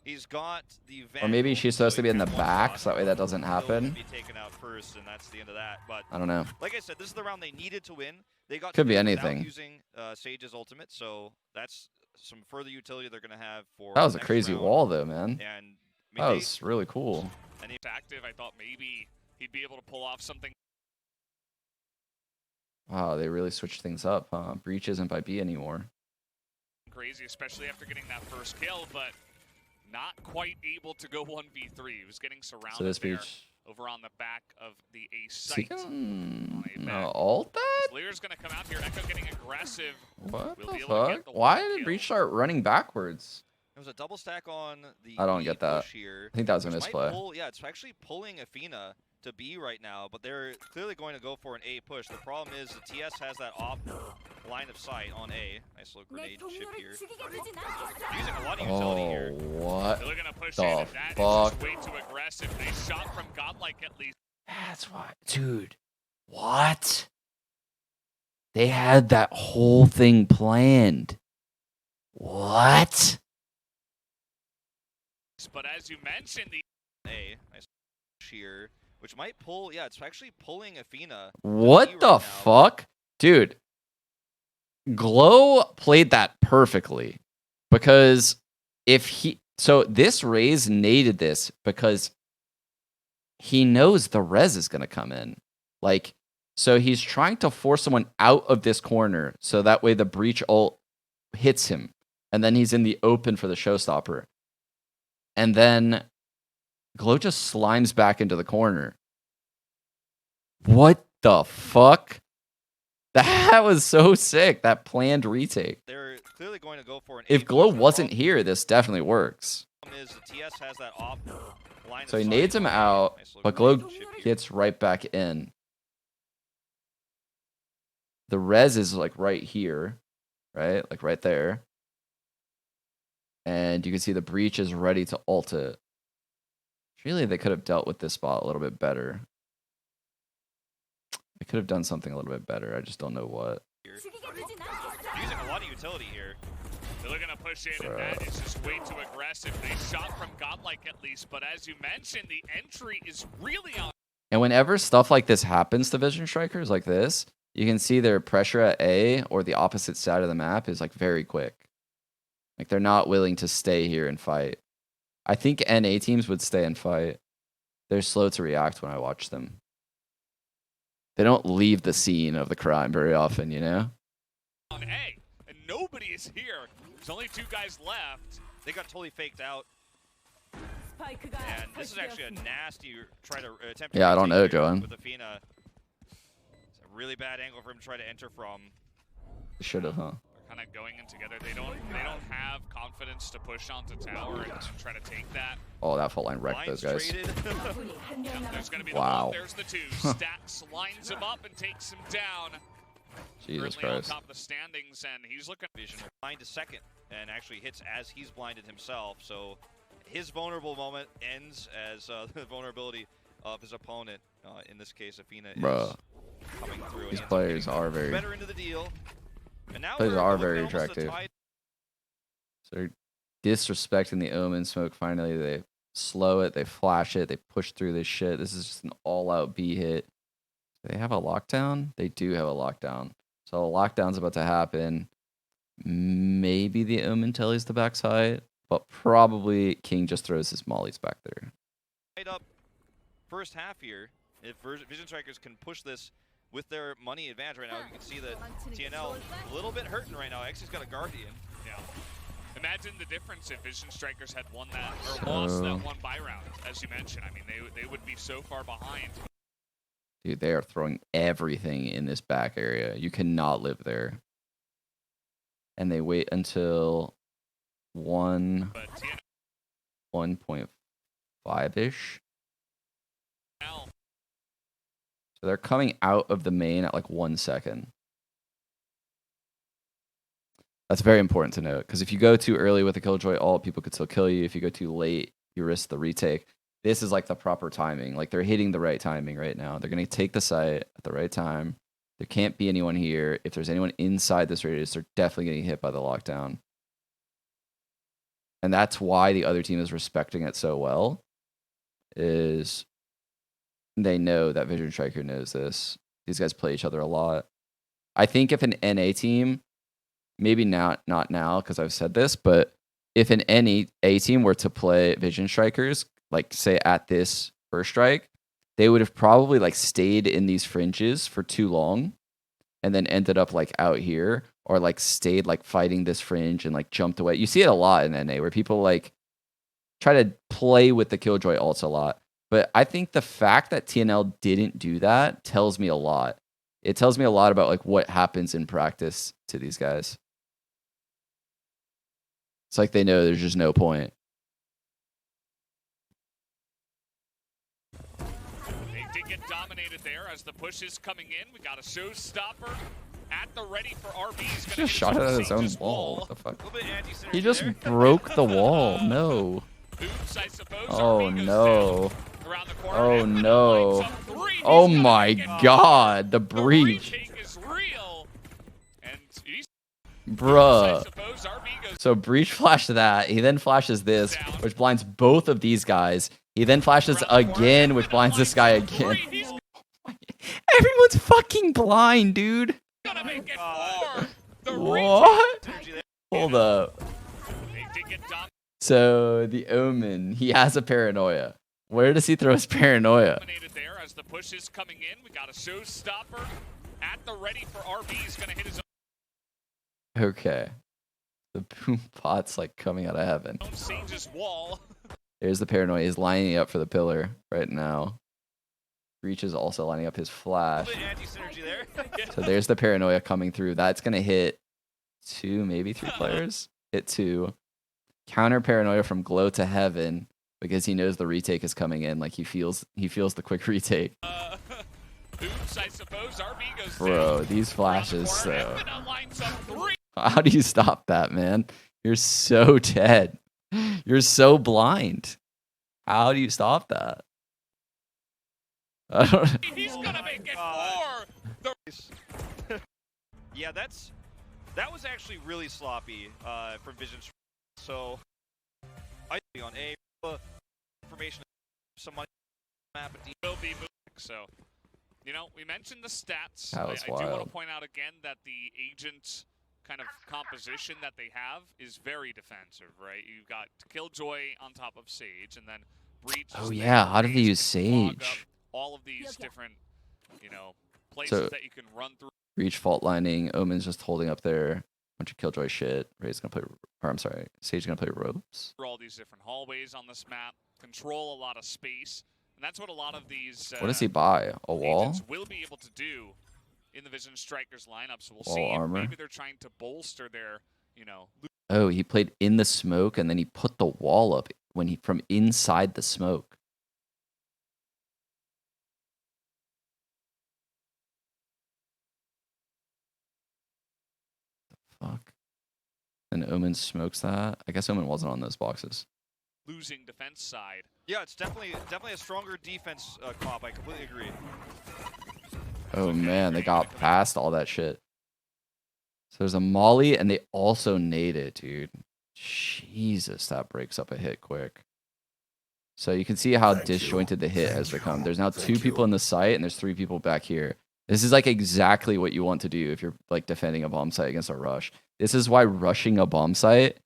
he's got the Or maybe Vandal, she's supposed so to be he in the can back, one-shot. so that way that doesn't He'll happen. be taken out first, and that's the end of that. But I don't know. like I said, this is the round they needed to win. They got Could to be do it without anything. using Sage's ultimate, so that's some further utility they're going to have for That was a next crazy round. wall, though, man. And I mean, That was really cool. And he's active. I thought maybe he'd be able to pull off something. Wow, they really switched things up, huh? Breach isn't by B anymore. Crazy, especially after getting that first kill, but not quite able to go 1v3. He was getting surrounded So this there Breach... over on the back of the A Is he site. gonna ult that? Lear's gonna come out here. Echo getting aggressive. What We'll the be able to get fuck? the Why one did kill. Breach start running backwards? there was a double stack on the I don't B get that. push here. I think that was a which might misplay. pull- yeah, it's actually pulling Athena to B right now, but they're clearly going to go for an A push. The problem is the TS has that off line of sight on A. Nice little grenade chip here. Using a lot of utility Oh, here. what? They're gonna push The in, and that is fuck? just way too aggressive. Nice shot from Godlike at least. That's why, dude. What? They had that whole thing planned. What? But as you mentioned, the A. Nice sheer, which might pull. Yeah, it's actually pulling Athena. What right the now. fuck? Dude. Glow played that perfectly. Because if he... So this Raze naded this because he knows the res is going to come in. Like, so he's trying to force someone out of this corner so that way the breach ult hits him. And then he's in the open for the showstopper. And then Glow just slimes back into the corner. What the fuck? That was so sick. That planned retake. They're clearly going to go for an. If A Glow push. The wasn't problem here, this definitely works. is the TS has that off line So of he sight nades him on A. out, Nice little but Glow grenade chip here. gets right back in. The res is like right here, right? Like right there. And you can see the breach is ready to ult it. Really, they could have dealt with this spot a little bit better. They could have done something a little bit better. I just don't know what. Using a lot of utility here. They're gonna push in, and that is just way too aggressive. Nice shot from Godlike at least, but as you mentioned, the entry is really on. And whenever stuff like this happens to Vision Strikers like this, you can see their pressure at A or the opposite side of the map is like very quick. Like they're not willing to stay here and fight. I think NA teams would stay and fight. They're slow to react when I watch them. They don't leave the scene of the crime very often, you know? On A, and nobody is here. There's only 2 guys left. They got totally faked out. And this is actually a nasty try to attempt. Yeah, I don't know, retake here Johan. With Athena, it's a really bad angle for him to try to enter from. Should have, huh? Kind of going in together. They don't have confidence to push onto tower and try to take that. Oh, that fault line wrecked Lines those guys. traded. Yeah, there's gonna be Wow. the one. There's the 2. Stacks lines him up and takes him down. Jesus Currently on Christ. top of the standings, and he's looking. Vision blind to second and actually hits as he's blinded himself. So his vulnerable moment ends as the vulnerability of his opponent. In this case, Athena Bruh. is coming through. These and players getting are very... better into the deal. And now Players we're are looking very at almost a attractive. tie- So they're disrespecting the Omen smoke. Finally, they slow it, they flash it, they push through this shit. This is just an all-out B hit. Do they have a lockdown? They do have a lockdown. So a lockdown's about to happen. Maybe the Omen tellies the backside, but probably King just throws his mollies back there. Right up first half here. If Vision Strikers can push this with their money advantage right now, you can see that TNL a little bit hurting right now. Xy's got a Guardian. Yeah. Imagine the difference if Vision Strikers had won that or lost that one buy round, as you mentioned. I mean, they would be so far behind. Dude, they are throwing everything in this back area. You cannot live there. And they wait until 1.5-ish. Now, So they're coming out of the main at like 1 second. That's very important to note, because if you go too early with a Killjoy ult, people could still kill you. If you go too late, you risk the retake. This is like the proper timing. Like they're hitting the right timing right now. They're going to take the site at the right time. There can't be anyone here. If there's anyone inside this radius, they're definitely getting hit by the lockdown. And that's why the other team is respecting it so well, is they know that Vision Striker knows this. These guys play each other a lot. I think if an NA team, maybe not now because I've said this, but if an NA team were to play Vision Strikers, like say at this first strike, they would have probably like stayed in these fringes for too long and then ended up like out here, or like stayed like fighting this fringe and like jumped away. You see it a lot in NA where people like try to play with the Killjoy ults a lot. But I think the fact that TNL didn't do that tells me a lot. It tells me a lot about like what happens in practice to these guys. It's like they know there's just no point. they did get dominated there as the push is coming in. We got a showstopper at the ready for RB. He's He just shot it at his own wall. What the fuck? A little bit anti-synergy He just there. broke the wall. No. Oops, I suppose. Oh RB goes no. down around the corner. Oh And no. lines up three. He's Oh gonna my make it. god. The The breach. retake is real. And he's, I Bruh. suppose RB goes So breach flashed that. He then flashes this, which blinds both of these guys. He then flashes around the corner. again, which blinds this guy again. He's Everyone's fucking blind, dude. gonna make it four. The What? Synergy there. Hold up. They did get So the Omen, he has a paranoia. Where does he throw his paranoia? dominated there as the push is coming in. We got a showstopper at the ready for RB. He's gonna hit his Okay. The boom pot's like coming out of heaven. own Sage's wall. There's the paranoia. He's lining up for the pillar right now. Breach is also lining up his A flash. little bit anti-synergy there. So there's the paranoia coming through. That's going to hit 2, maybe 3 players. Hit 2. Counter paranoia from glow to heaven because he knows the retake is coming in. Like he feels the quick retake. Oops, I suppose RB goes Bro, down. these flashes, Corner, so. Eminem lines up three. How do you stop that, man? You're so dead. You're so blind. How do you stop that? I don't He's gonna make it four. The Yeah, that was actually really sloppy from Vision. So I on A information, some money map and D. will be moving. So, you know, we mentioned the stats. That was I do want wild. to point out again that the agent kind of composition that they have is very defensive, right? You've got Killjoy on top of Sage, and then Breach. Oh, is there yeah, for how did they Raze use to clog up Sage? all of these different, you know, places that you can run through. Breach fault lining. Omen's just holding up there. Bunch of Killjoy shit. Ray's gonna play, or I'm sorry, Sage gonna play ropes. All these different hallways on this map, control a lot of space, and that's what a lot of these What does he buy? A wall? agents will be able to do in the Vision Strikers lineup. So we'll Wall see if armor. maybe they're trying to bolster their, you know, Oh, he played in the smoke and then he put the wall up when he from inside the smoke. The fuck? And Omen smokes that. I guess Omen wasn't on those boxes. losing defense side. Yeah, it's definitely a stronger defense comp. I completely agree. Oh man, they got past all that shit. So there's a molly and they also nade it, dude. Jesus, that breaks up a hit quick. So you can see how Thank you. disjointed the hit has Thank become. you. There's now Thank 2 people you. in the site and there's 3 people back here. This is like exactly what you want to do if you're like defending a bomb site against a rush. This is why rushing a bomb site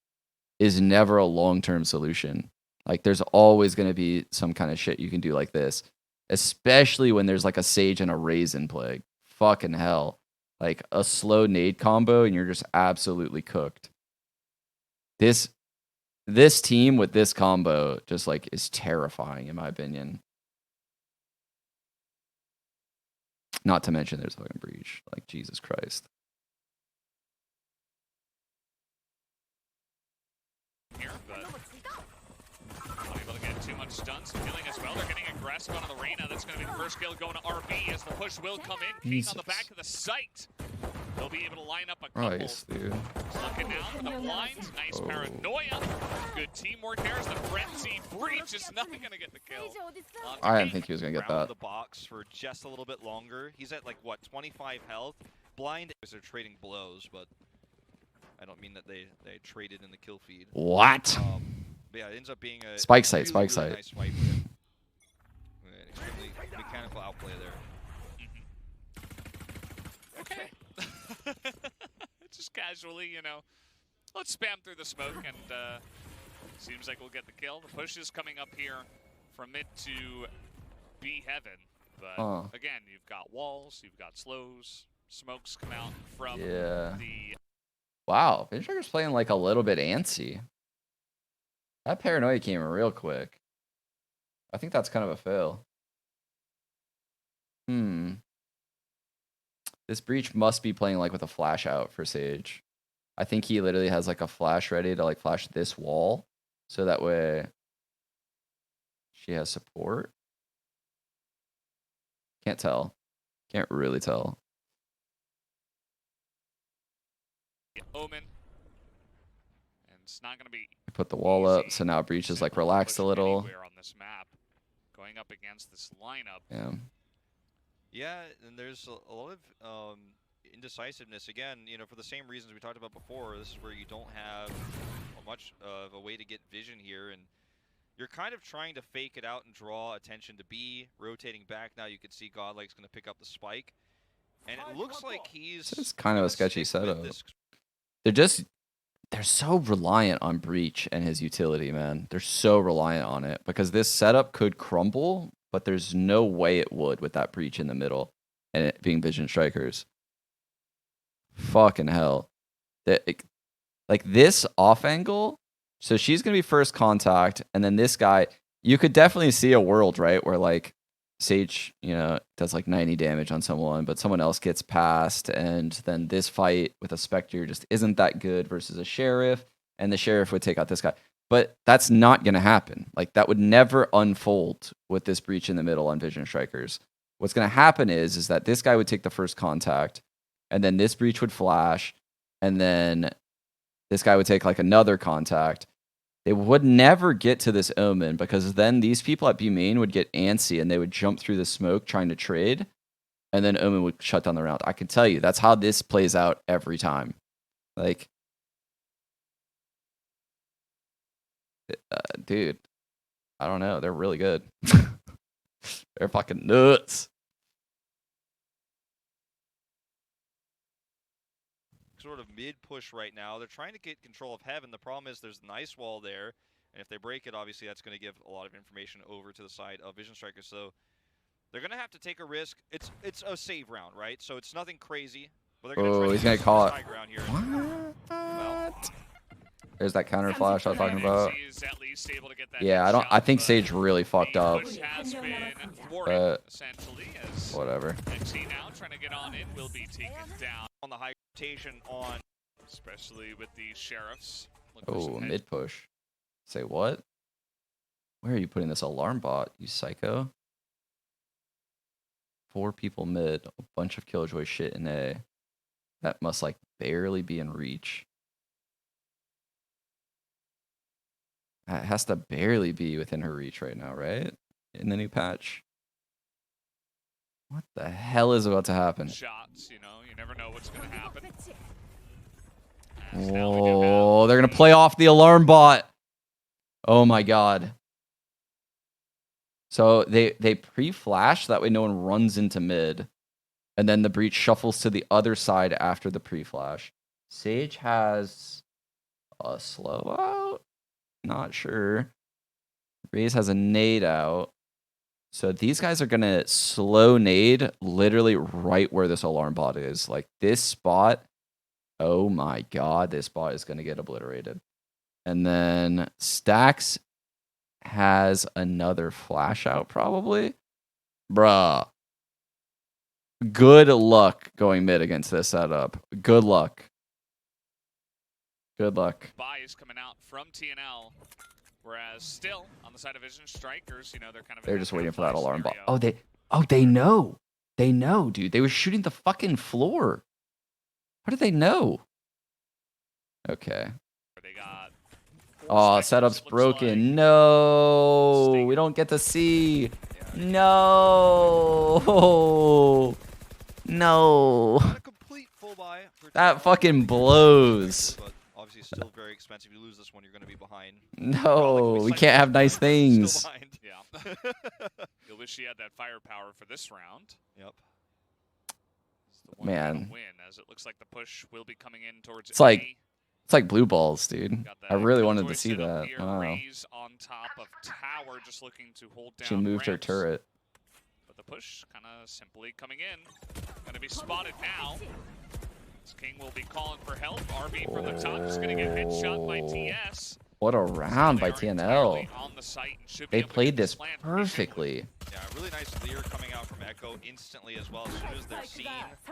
is never a long-term solution. Like there's always going to be some kind of shit you can do like this, especially when there's like a Sage and a Raze in play. Fucking hell. Like a slow nade combo and you're just absolutely cooked. This team with this combo just like is terrifying in my opinion. Not to mention there's fucking breach. Like Jesus Christ. Here, but not able to get too much stunts. Killing as well. They're getting aggressive on the Reyna. That's going to be the first kill going to RB as the push will come in. King on the back of the site. They'll be able to line up a couple. Nice, dude. Looking down for the blinds. Nice paranoia. Good teamwork there as the frenzy breach is not going to get the kill. I didn't think he was going to get Around that. the box for just a little bit longer. He's at like what, 25 health. Blind is they're trading blows, but I don't mean that they traded in the kill feed. What? But yeah, it ends up being a Spike site, really, spike really site. Nice fight for him. Extremely mechanical outplay there. Okay. Just casually, you know, let's spam through the smoke and seems like we'll get the kill. The push is coming up here from mid to B heaven. But again, you've got walls, you've got slows, smokes come out from the... Wow, Visiontracker's playing like a little bit antsy. That paranoia came real quick. I think that's kind of a fail. This breach must be playing like with a flash out for Sage. I think he literally has like a flash ready to like flash this wall. So that way she has support. Can't tell. Can't really tell. Omen. And it's not going to be Put the wall up, so now breach is like relaxed a little. on this map. Going up against this lineup. Yeah. Yeah, and there's a lot of indecisiveness. Again, you know, for the same reasons we talked about before, this is where you don't have much of a way to get vision here, and you're kind of trying to fake it out and draw attention to B, rotating back. Now you can see Godlike's going to pick up the spike, and it looks like he's... It's kind of a sketchy setup. They're so reliant on breach and his utility, man. They're so reliant on it because this setup could crumble, but there's no way it would with that breach in the middle and it being Vision Strikers. Fucking hell. Like this off angle, so she's going to be first contact, and then this guy, you could definitely see a world, right, where like Sage, you know, does like 90 damage on someone, but someone else gets past, and then this fight with a Spectre just isn't that good versus a Sheriff, and the Sheriff would take out this guy. But that's not going to happen. Like, that would never unfold with this breach in the middle on Vision Strikers. What's going to happen is that this guy would take the first contact, and then this breach would flash, and then this guy would take like another contact. They would never get to this Omen because then these people at B main would get antsy and they would jump through the smoke trying to trade, and then Omen would shut down the round. I can tell you that's how this plays out every time. Like, dude, I don't know. They're really good. They're fucking nuts. Sort of mid-push right now. They're trying to get control of Heaven. The problem is there's an ice wall there, and if they break it, obviously that's going to give a lot of information over to the side of Vision Strikers. So they're going to have to take a risk. It's a save round, right? So it's nothing crazy. But they're going to he's going to call it. Here. What? There's that counter flash I was talking about. Yeah, I think Sage really fucked up. But whatever. XC now trying to get on in will be taken down On the high rotation on, especially with the Sheriffs. Oh, mid push. Say what? Where are you putting this alarm bot, you psycho? 4 people mid, a bunch of Killjoy shit in A. That must like barely be in reach. It has to barely be within her reach right now, right? In the new patch. What the hell is about to happen? Shots, you know, you never know what's going to happen. Oh, they're going to play off the alarm bot. Oh my god. So they pre-flash, that way no one runs into mid. And then the breach shuffles to the other side after the pre-flash. Sage has a slow out? Not sure. Raze has a nade out. So these guys are going to slow nade literally right where this alarm bot is. Like this spot, oh my god, this spot is going to get obliterated. And then Stacks has another flash out probably. Bruh. Good luck going mid against this setup. Good luck. Good luck. Buys coming out from TNL. Whereas still on the side of Vision Strikers, you know, they're kind of They're just waiting for that no-fly alarm bot. scenario. They know. They know, dude. They were shooting the fucking floor. How did they know? Okay. They got Oh, Spectres, setup's looks broken. like. No, we don't get to see. No. No. Not a complete full buy for That TNL. fucking blows. But obviously still very expensive. You lose this one, you're going to be behind. No, we can't have nice things. Still behind. Yeah. You'll wish he had that firepower for this round. Yep. It's the one Man. that'll win, as it looks like the push will be coming in towards It's like- A. It's like blue balls, dude. Got I that really wanted Killjoy to see sit up that. here, Wow. Raze on top of tower, just looking to hold down She moved her ramps. turret. But the push kind of simply coming in. Going to be spotted now. This King will be calling for help. RB from the top is going to get headshot by Oh. TS. What a round by They are TNL. entirely on the site and should be They able to played get this plant perfectly. Yeah, really nice leer coming out from Echo instantly as well. As soon as they're seen.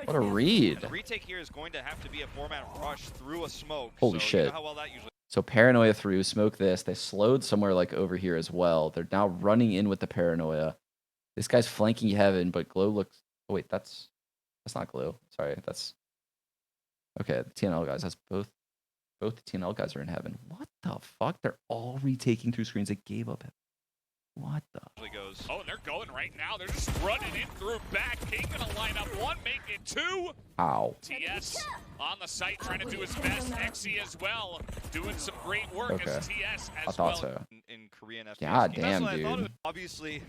What a read. And the retake here is going to have to be a 4-man rush through a smoke. Holy so shit. You know how well that usually So Paranoia through, smoke this. They slowed somewhere like over here as well. They're now running in with the Paranoia. This guy's flanking Heaven, but Glow looks... Oh, wait, that's not Glow. Sorry, that's... Okay, the TNL guys. That's both the TNL guys are in Heaven. What the fuck? They're all retaking through screens. They gave up. What the... goes. Oh, and they're going right now. They're just running in through back. King gonna line up one, make it two. Ow. TS on the site trying to do his best. Exy as well, doing some great work Okay. as TS I as thought well. so. In Korean FPS. God That's damn, what I thought it dude. was obviously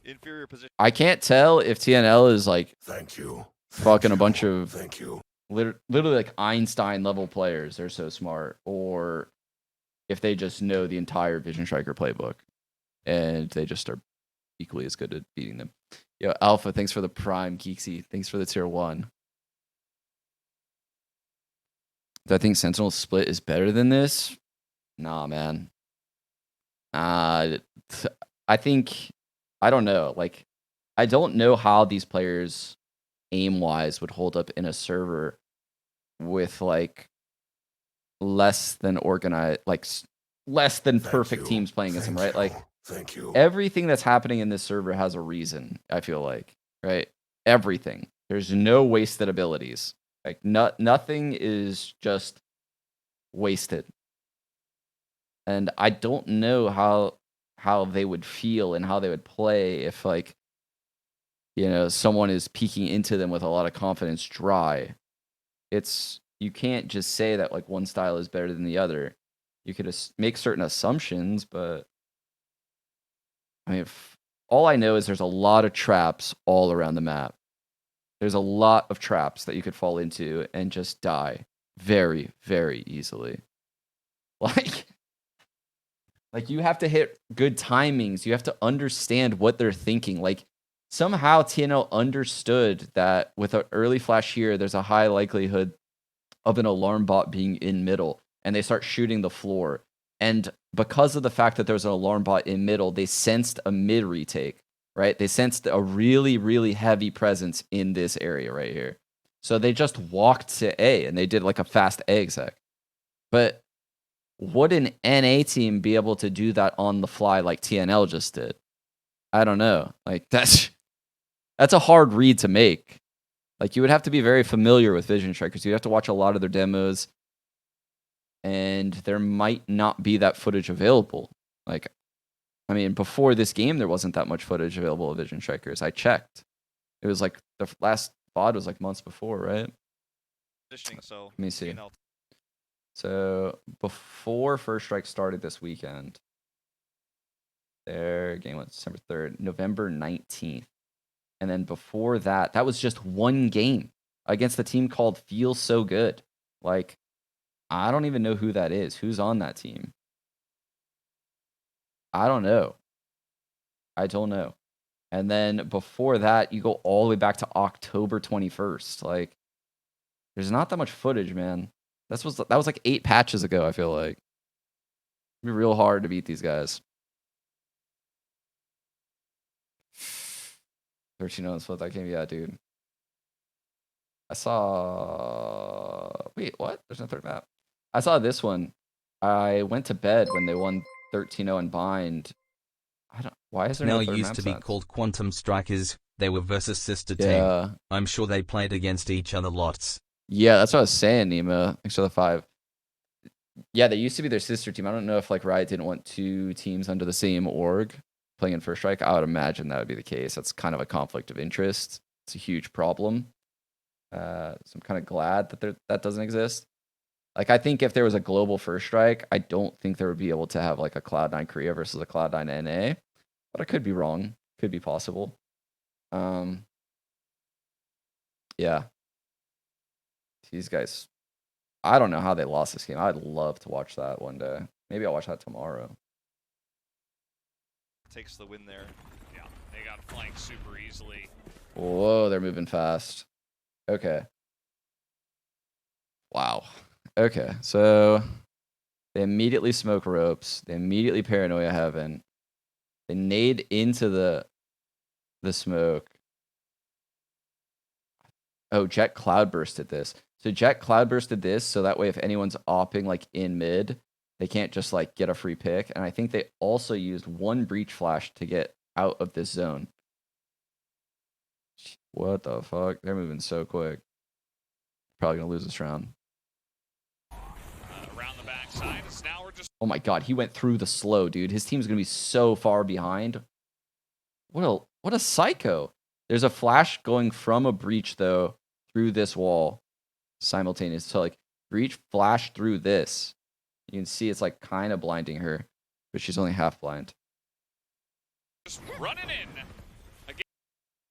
inferior position. I can't tell if TNL is like Thank you. fucking a bunch of Thank you. literally like Einstein level players. They're so smart, or if they just know the entire Vision Striker playbook and they just are equally as good at beating them. Yo, Alpha, thanks for the Prime. Geeksy, thanks for the tier 1. Do I think Sentinel Split is better than this? Nah, man. I think, I don't know. Like, I don't know how these players aim-wise would hold up in a server with like less than organized, like less than Thank perfect you. teams playing against them, Thank right? you. Like Thank you. everything that's happening in this server has a reason, I feel like, right? Everything. There's no wasted abilities. Like nothing is just wasted. And I don't know how they would feel and how they would play if like, you know, someone is peeking into them with a lot of confidence dry. You can't just say that like one style is better than the other. You could make certain assumptions, but I mean, all I know is there's a lot of traps all around the map. There's a lot of traps that you could fall into and just die very, very easily. Like you have to hit good timings. You have to understand what they're thinking. Like somehow TNL understood that with an early flash here, there's a high likelihood of an alarm bot being in middle, and they start shooting the floor. And because of the fact that there's an alarm bot in middle, they sensed a mid retake, right? They sensed a really, really heavy presence in this area right here. So they just walked to A, and they did like a fast A exec. But would an NA team be able to do that on the fly like TNL just did? I don't know. Like that's a hard read to make. Like you would have to be very familiar with Vision Strikers. You have to watch a lot of their demos, and there might not be that footage available. Like, I mean, before this game, there wasn't that much footage available of Vision Strikers. I checked. It was like the last VOD was like months before, right? So Let me see. TNL So before First Strike started this weekend, their game was December 3rd, November 19th. And then before that, that was just one game against a team called Feel So Good. Like, I don't even know who that is. Who's on that team? I don't know. I don't know. And then before that, you go all the way back to October 21st. Like, there's not that much footage, man. That was like 8 patches ago, I feel like. It'd be real hard to beat these guys. 13-0 split that game. Yeah, dude. I saw. Wait, what? There's no third map. I saw this one. I went to bed when they won 13-0 and bind. I don't. Why is there no TNL third used map to be sense? called Quantum Strikers. They were versus sister team. Yeah. I'm sure they played against each other lots. Yeah, that's what I was saying, Nima. Thanks for the 5. Yeah, they used to be their sister team. I don't know if like Riot didn't want 2 teams under the same org playing in First Strike. I would imagine that would be the case. That's kind of a conflict of interest. It's a huge problem. So I'm kind of glad that that doesn't exist. Like, I think if there was a global First Strike, I don't think there would be able to have like a Cloud9 Korea versus a Cloud9 NA. But I could be wrong. Could be possible. Yeah. These guys, I don't know how they lost this game. I'd love to watch that one day. Maybe I'll watch that tomorrow. Takes the win there. Yeah, they got flanked super easily. Whoa, they're moving fast. Okay. Wow. Okay, so they immediately smoke ropes. They immediately paranoia heaven. They nade into the smoke. Oh, Jet Cloudburst did this. So Jet Cloudburst did this so that way if anyone's opping like in mid, they can't just like get a free pick. And I think they also used 1 breach flash to get out of this zone. What the fuck? They're moving so quick. Probably gonna lose this round. Around the backside, it's now we're just. Oh my god, he went through the slow, dude. His team's gonna be so far behind. What a psycho. There's a flash going from a breach though through this wall simultaneous. So like breach flash through this. You can see it's like kind of blinding her, but she's only half blind. Just running in.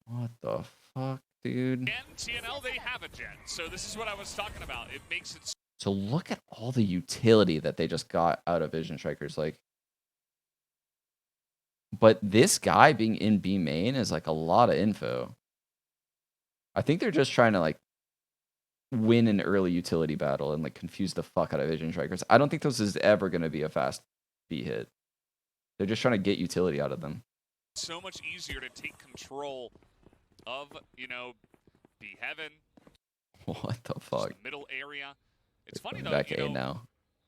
What the fuck, dude? Again, TNL, they have a jet. So this is what I was talking about. It makes it. So look at all the utility that they just got out of Vision Strikers. Like, but this guy being in B main is like a lot of info. I think they're just trying to like win an early utility battle and like confuse the fuck out of Vision Strikers. I don't think this is ever going to be a fast B hit. They're just trying to get utility out of them. So much easier to take control of, you know, B heaven. What the fuck? The middle area. It's They're funny going though, back you A know, now.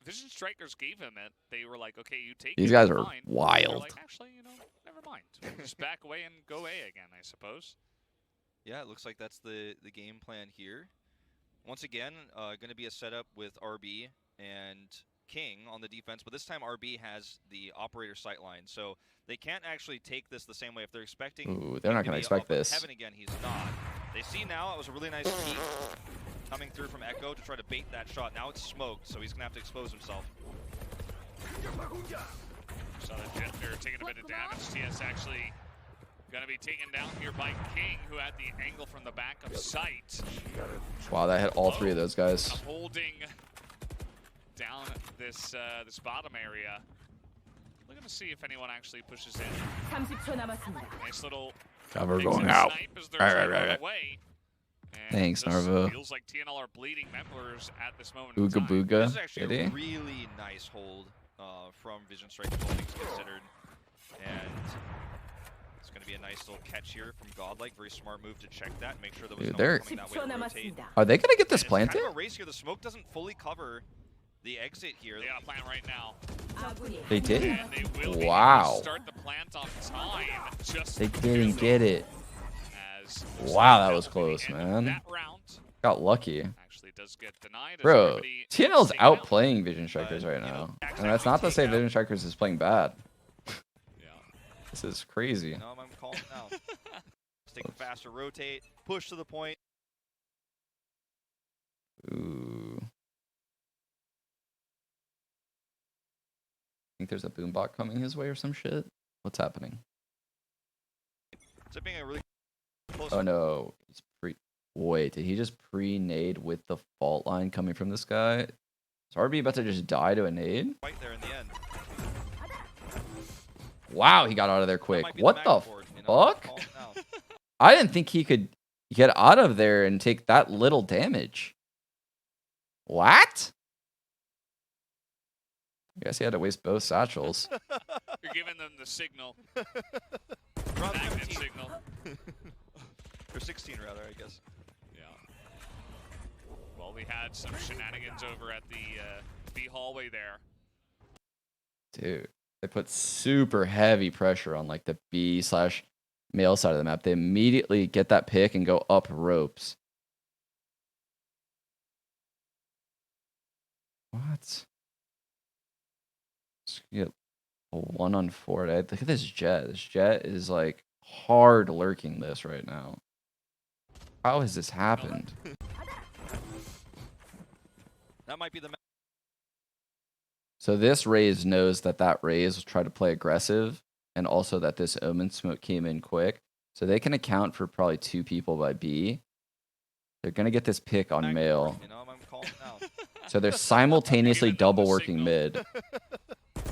Vision Strikers gave him it. They were like, okay, you take These it, guys are fine. wild. They're like, actually, you know, never mind. We'll just back away and go A again, I suppose. Yeah, it looks like that's the game plan here. Once again, going to be a setup with RB and King on the defense, but this time RB has the operator sightline, so they can't actually take this the same way. If they're expecting, Ooh, they're not going to expect this. Heaven again, he's not. They see now it was a really nice peek coming through from Echo to try to bait that shot. Now it's smoked, so he's going to have to expose himself. So the jet, they're taking a bit of damage. TS actually going to be taken down here by King, who had the angle from the back of sight. Wow, that hit all 3 of those guys. Holding down this this bottom area. Looking to see if anyone actually pushes in. 30초 남았습니다. Nice little Cover exit going out. snipe as they're Right. trying away. And Thanks, this Narvo. Feels like TNL are bleeding members at this moment in Ooga time. booga. This is actually Did a he? really nice hold from Vision Strikers, all things considered. And it's going to be a nice little catch here from Godlike. Very smart move to check that, make sure there was Dude, no they're- one coming that way 10초 to rotate. 남았습니다. Are they going to get this And it's kind planted? of a race here. The smoke doesn't fully cover the exit here. They got a plant right now. 아군이 They did? And they will be Wow. able to start the plant on time. Just They didn't get it. as Wow, that that was will be the close, end of man. That round Got lucky. actually does get denied. As Bro, everybody TNL's staying out. outplaying Vision Strikers right you know, now. And that's not to say Vision Strikers is playing bad. Yeah. This is crazy. No, I'm calling it now. Let's take a faster rotate, push to the point. Ooh. Think there's a boombot coming his way or some shit? What's happening? It's being a really close. Oh no. He's Wait, did he just pre-nade with the fault line coming from this guy? Is RB about to just die to a nade? fight there in the end. Wow, he got out of there That quick. might be What the backboard, you know, I'm fuck? calling it now. I didn't think he could get out of there and take that little damage. What? I guess he had to waste both satchels. You're giving them the signal. Round Active 17. signal. Or 16 rather, I guess. Yeah. Well, we had some shenanigans over at the B hallway there. Dude, they put super heavy pressure on like the B/male side of the map. They immediately get that pick and go up ropes. What? Just get a 1-on-4. Look at this Jet. This Jet is like hard lurking this right now. How has this happened? That might be the So this Raze knows that Raze was trying to play aggressive, and also that this Omen smoke came in quick. So they can account for probably 2 people by B. They're going to get this pick on male. You know, I'm calling now. So they're simultaneously Giving them the double working signal. mid.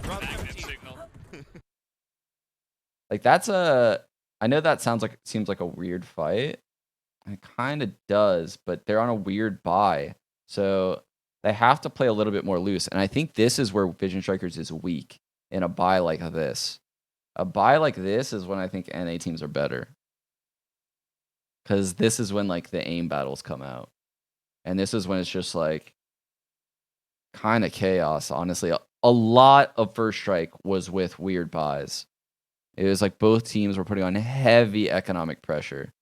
Round Active 17. signal. Like I know that seems like a weird fight. It kind of does, but they're on a weird buy. So they have to play a little bit more loose. And I think this is where Vision Strikers is weak in a buy like this. A buy like this is when I think NA teams are better. Because this is when like the aim battles come out. And this is when it's just like kind of chaos, honestly. A lot of First Strike was with weird buys. It was like both teams were putting on heavy economic pressure.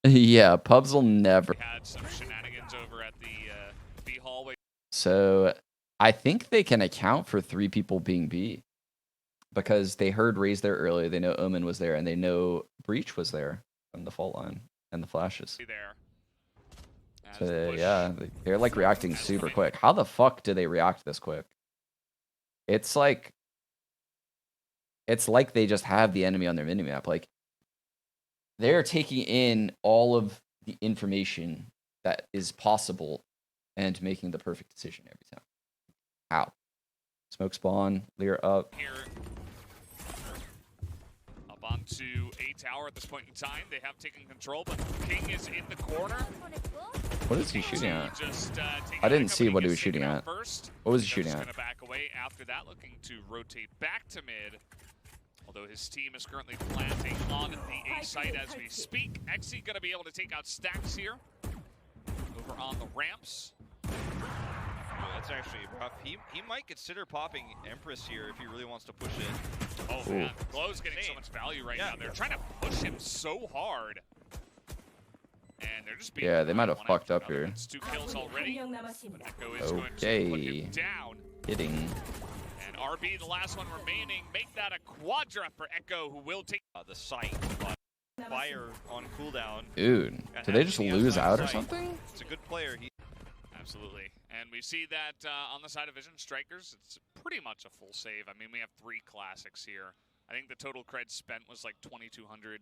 Yeah, pubs will never. We had some shenanigans over at the B hallway. So I think they can account for 3 people being B. Because they heard Raze there earlier, they know Omen was there, and they know Breach was there from the fault line and the flashes. There. As So the push yeah, they're like reacting super quick. How the fuck do they react this quick? It's like they just have the enemy on their minimap. Like they're taking in all of the information that is possible and making the perfect decision every time. How? Smoke spawn, Lear up. here. Up onto A tower at this point in time. They have taken control, but King is in the corner. What is he shooting at? Just, I didn't see what he was shooting at. First. What was he shooting He's at? going to back away after that, looking to rotate back to mid. Although his team is currently planting on the A site as we speak. Exy going to be able to take out Stacks here. Over on the ramps. That's actually rough. He might consider popping Empress here if he really wants to push it. Oh man, Glow's getting so much value right now. They're trying to push him so hard. And they're just being They might have one fucked after up another. here. It's 2 kills already. But Echo is going to put Okay. him down. Hitting. And RB, the last one remaining, make that a quadra for Echo, who will take The site, but fire on cooldown. Dude, did they just lose out or something? It's a good player. Absolutely. And we see that on the side of Vision Strikers, it's pretty much a full save. I mean, we have 3 classics here. I think the total cred spent was like 2,200.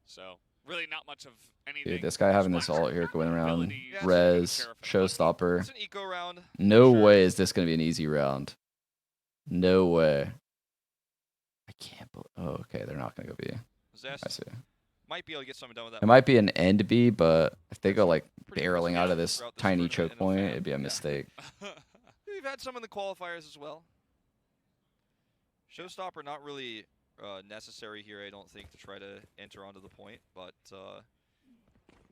So, really not much of anything. Dude, this guy having this ult here going around. Abilities, Res, Sheriff and Showstopper. It's an eco round. No Sure. way is this going to be an easy round. No way. I can't believe. Oh, okay. They're not going to go B. Zest I see. might be able to get something done with that. It might be an end B, but if they go like Pretty barreling risky out of this throughout this tiny tournament choke and point, fan. it'd be a Yeah. mistake. We've had some in the qualifiers as well. Showstopper not really necessary here, I don't think, to try to enter onto the point, but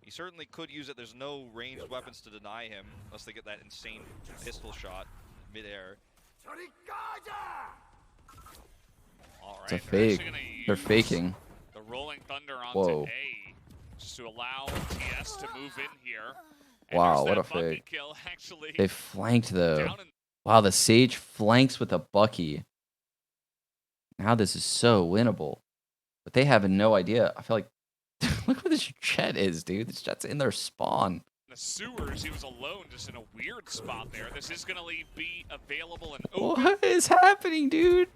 he certainly could use it. There's no ranged weapons to deny him unless they get that insane pistol shot midair. All It's a right, they're actually fake. gonna They're use faking. The Rolling Thunder onto Whoa. A, just to allow TS to move in here. And Wow, there's what that a Bucky fake. kill, actually. They flanked though. Down in Wow, the Sage flanks with a Bucky. Now this is so winnable. But they have no idea. I feel like, look what this Jet is, dude. This Jet's in their spawn. the sewers, he was alone, just in a weird spot there. This is going to leave B available and open. What is happening, dude?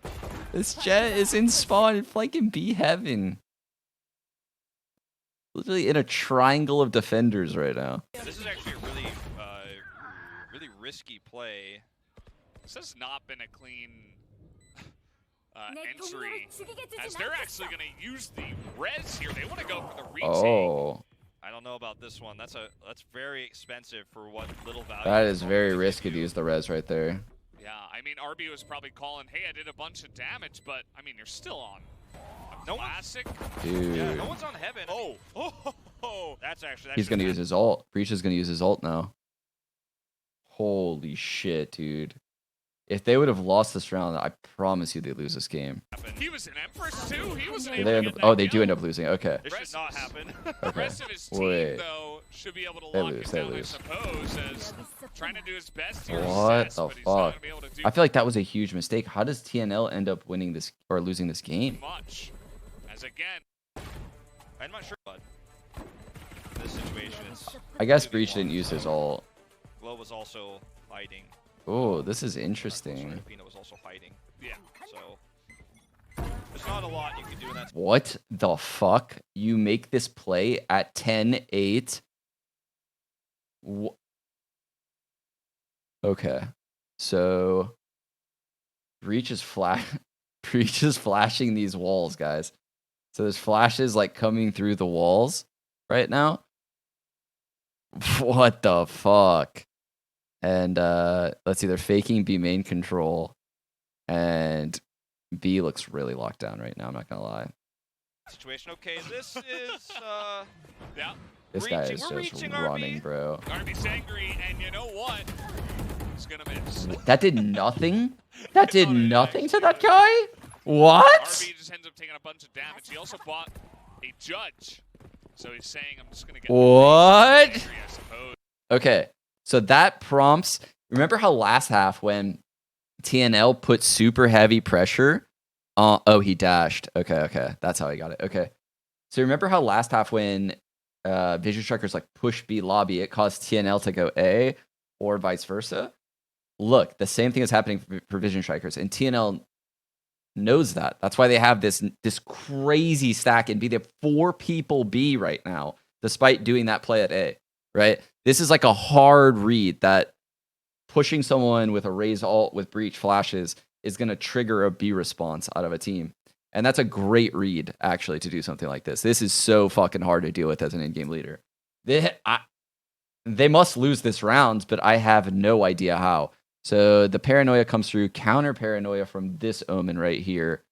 This Jet is in spawn and flanking B heaven. Literally in a triangle of defenders right now. This is actually a really risky play. This has not been a clean entry, as they're actually going to use the res here. They want to go for the retake. Oh. I don't know about this one. That's very expensive for what little value. That it's is probably very gonna give risky to you. use the res right there. Yeah, I mean, RB was probably calling, hey, I did a bunch of damage, but, I mean, you're still on a classic. Dude. Yeah, no one's on heaven. Oh. That's actually. He's going to use his ult. Breach is going to use his ult now. Holy shit, dude. If they would have lost this round, I promise you they lose this game. He was an Empress, too. He wasn't Do able they to end get up, that oh, they do kill. end up losing. Okay. This should not happen. The rest of his team, Wait. though, should be able to They lock lose, it they down, lose. I suppose, as trying to do his best here. What Assess, the but he's not fuck? gonna be able to do I feel like that was a huge mistake. How does TNL end up winning this or losing this game? much. As again, I'm not sure, but in this situation, it's. I guess Breach didn't use his ult. Glow was also hiding. Oh, this is interesting. Pina was also hiding. yeah. So there's not a lot you can do in that. What the fuck? You make this play at 10-8? Okay. So Breach is Breach is flashing these walls, guys. So there's flashes like coming through the walls right now. What the fuck? And let's see, they're faking B main control. And B looks really locked down right now, I'm not gonna lie. Situation. Okay, this is Yeah. This guy is We're just reaching, running, RB. bro. RB's angry, and you know what? He's gonna miss. That did nothing? That did Not an nothing to axe, that yeah. guy? What? RB just ends up taking a bunch of damage. He also bought a judge. So he's saying, I'm just gonna get What? angry, I suppose. Okay, so that prompts. Remember how last half when TNL put super heavy pressure? Oh, he dashed. Okay, that's how he got it. Okay, so remember how last half when Vision Strikers like push B lobby, it caused TNL to go A, or vice versa. Look, the same thing is happening for Vision Strikers, and TNL knows that. That's why they have this crazy stack in B. They have 4 people B right now, despite doing that play at A. Right? This is like a hard read that pushing someone with a raise ult with breach flashes is going to trigger a B response out of a team. And that's a great read, actually, to do something like this. This is so fucking hard to deal with as an in-game leader. They must lose this round, but I have no idea how. So the paranoia comes through, counter paranoia from this Omen right here.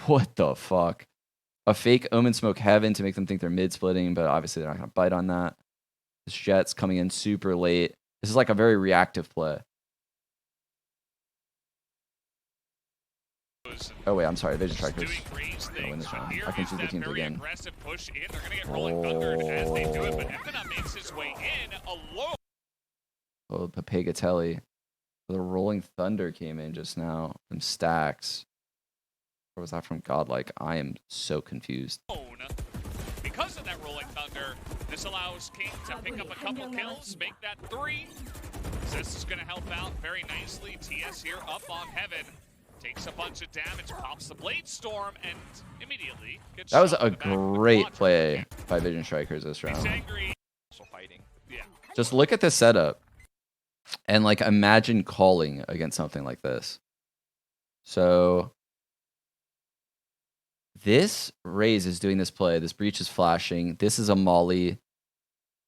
What the fuck? A fake Omen smoke heaven to make them think they're mid-splitting, but obviously they're not going to bite on that. This Jet's coming in super late. This is like a very reactive play. Oh wait, I'm sorry, Vision Strikers. Gonna win this round. I can choose the teams again. Push in. They're gonna get rolling thundered as they do it, but Epina makes his way in alone. Oh, Papagatelli. The Rolling Thunder came in just now from Stacks. Or was that from Godlike? I am so confused. Because of that rolling thunder, this allows King to pick up a couple kills, make that 3. This is going to help out very nicely. TS here up on Heaven. Takes a bunch of damage, pops the Blade Storm, and immediately gets That was shot a in the back with the great quadrant. play by Vision Strikers this He's round. angry. Also fighting. Yeah. Just look at this setup. And like imagine calling against something like this. So this Raze is doing this play. This breach is flashing. This is a molly.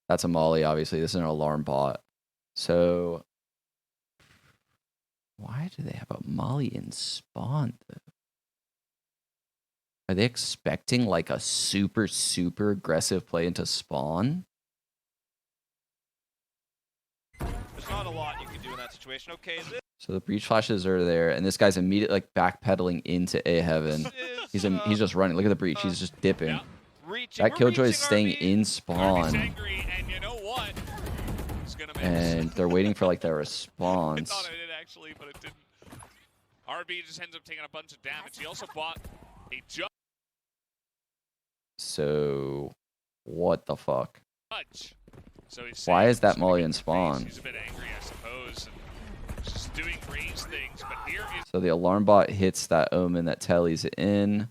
That's a molly, obviously. This is an alarm bot. So why do they have a molly in spawn, though? Are they expecting like a super, super aggressive play into spawn? There's not a lot you can do in that situation. Okay, this So the breach flashes are there, and this guy's immediately like backpedaling into A heaven. is He's just running. Look at the breach. He's just dipping. Yeah. reaching. That We're Killjoy is reaching staying RB. in RB's spawn, angry, and you know what? He's gonna miss. and they're waiting for like their I response. thought I did actually, but it didn't. RB just ends up taking a bunch of damage. He also bought a judge. So what the fuck? So he's Why saying is that he's gonna molly get in the spawn? raise. He's a bit angry, I suppose, and just doing raise things. But here is So the alarm bot hits that Omen that Telly's in.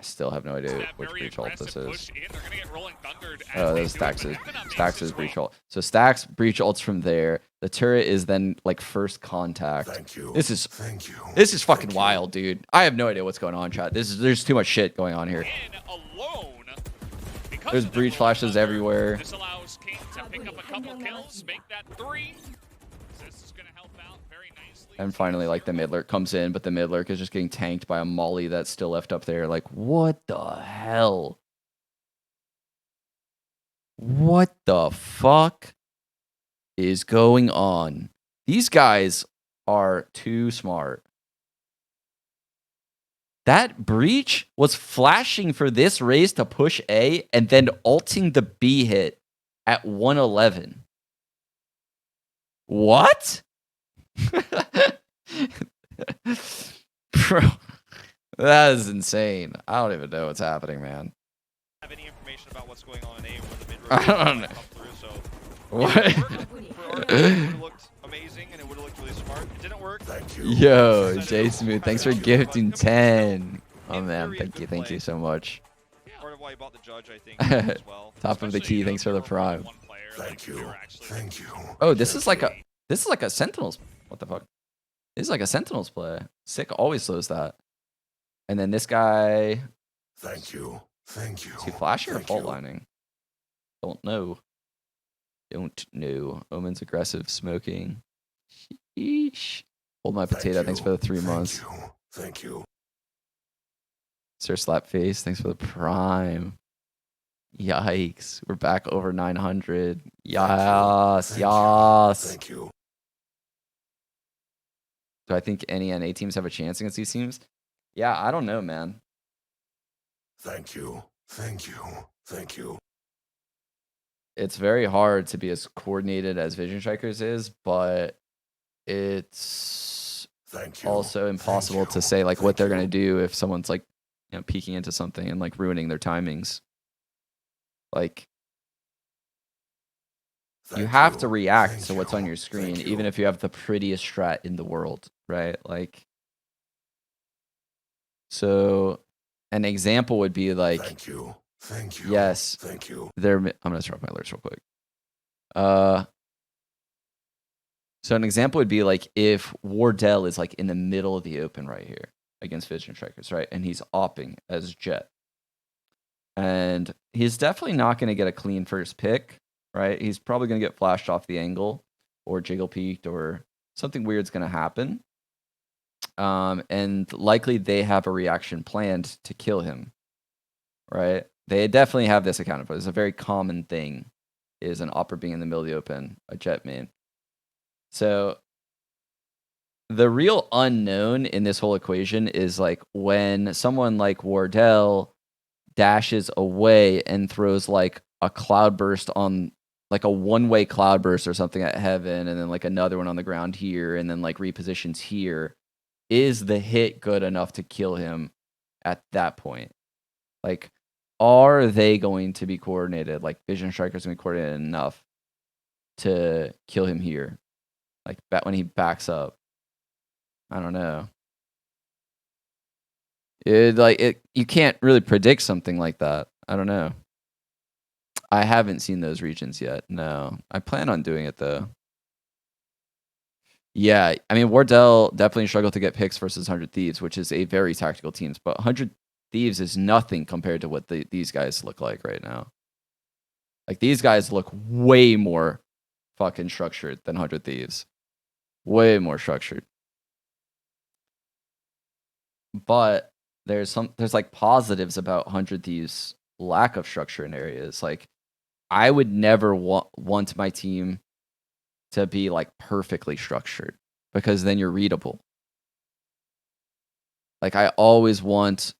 Still have no idea That which very breach ult aggressive this push is. in. They're gonna get rolling thundered as Oh, they those do it, Stacks but is Economics Stacks as is breach well. ult. So Stacks breach ults from there. The turret is then like first contact. Thank you. This is Thank you. fucking Thank you. wild, dude. I have no idea what's going on, chat. There's too much shit going on here. In alone. Because There's of the breach rolling flashes thunder, everywhere. This allows King to pick up a couple kills, make that 3. This is gonna help out very nicely. And finally, like, the mid lurk comes in, but the mid lurk is just getting tanked by a molly that's still left up there. Like, what the hell? What the fuck is going on? These guys are too smart. That breach was flashing for this raise to push A and then ulting the B hit at 111. What? Bro, that is insane. I don't even know what's happening, man. Have any information about what's going on in A when the mid I don't know. come through, so What? it would have looked amazing and it would have looked really smart. It didn't work. Thank you. Yo, J Smooth, thanks for gifting 10. Oh In man, theory, thank good you play. so much. Part of why he bought the judge, I think, as well. Top of the Especially, key, thanks for the prime. one player, Thank we you. were actually Thank you. Oh, this is like a Sentinels. What the fuck? This is like a Sentinels play. Sick always slows that. And then this guy, Thank you. Thank you. is he flashing or Thank fault you. lining? Don't know. Don't know. Omen's aggressive smoking. Sheesh. Hold my Thank potato. Thanks you. for the 3 Thank months. you. Thank you. Sir Slapface, thanks for the prime. Yikes. We're back over 900. Yes. Thank you. Yes. Thank you. Do I think any NA teams have a chance against these teams? Yeah, I don't know, man. Thank you. Thank you. Thank you. It's very hard to be as coordinated as Vision Strikers is, but it's Thank you. also impossible Thank to you. say like what Thank they're you. gonna do if someone's like, you know, peeking into something and like ruining their timings. Like you Thank have to you. react Thank to what's on you. your screen, Thank even you. if you have the prettiest strat in the world, right? Like, so an example would be like, Thank you. Thank you. yes, Thank you. I'm gonna throw up my alerts real quick. So an example would be like if Wardell is like in the middle of the open right here against Vision Strikers, right? And he's opping as Jet. And he's definitely not going to get a clean first pick, right? He's probably going to get flashed off the angle or jiggle peeked or something weird's going to happen. And likely they have a reaction planned to kill him, right? They definitely have this accounted for. It's a very common thing is an opper being in the middle of the open, a Jet main. So the real unknown in this whole equation is like when someone like Wardell dashes away and throws like a cloudburst on like a one-way cloudburst or something at heaven and then like another one on the ground here and then like repositions here. Is the hit good enough to kill him at that point? Like, are they going to be coordinated? Like Vision Strikers going to be coordinated enough to kill him here? Like when he backs up. I don't know. You can't really predict something like that. I don't know. I haven't seen those regions yet. No. I plan on doing it though. Yeah, I mean Wardell definitely struggled to get picks versus 100 Thieves, which is a very tactical teams, but 100 Thieves is nothing compared to what these guys look like right now. Like these guys look way more fucking structured than 100 Thieves. Way more structured. But there's like positives about 100 Thieves lack of structure in areas. Like I would never want my team to be like perfectly structured because then you're readable. Like I always want,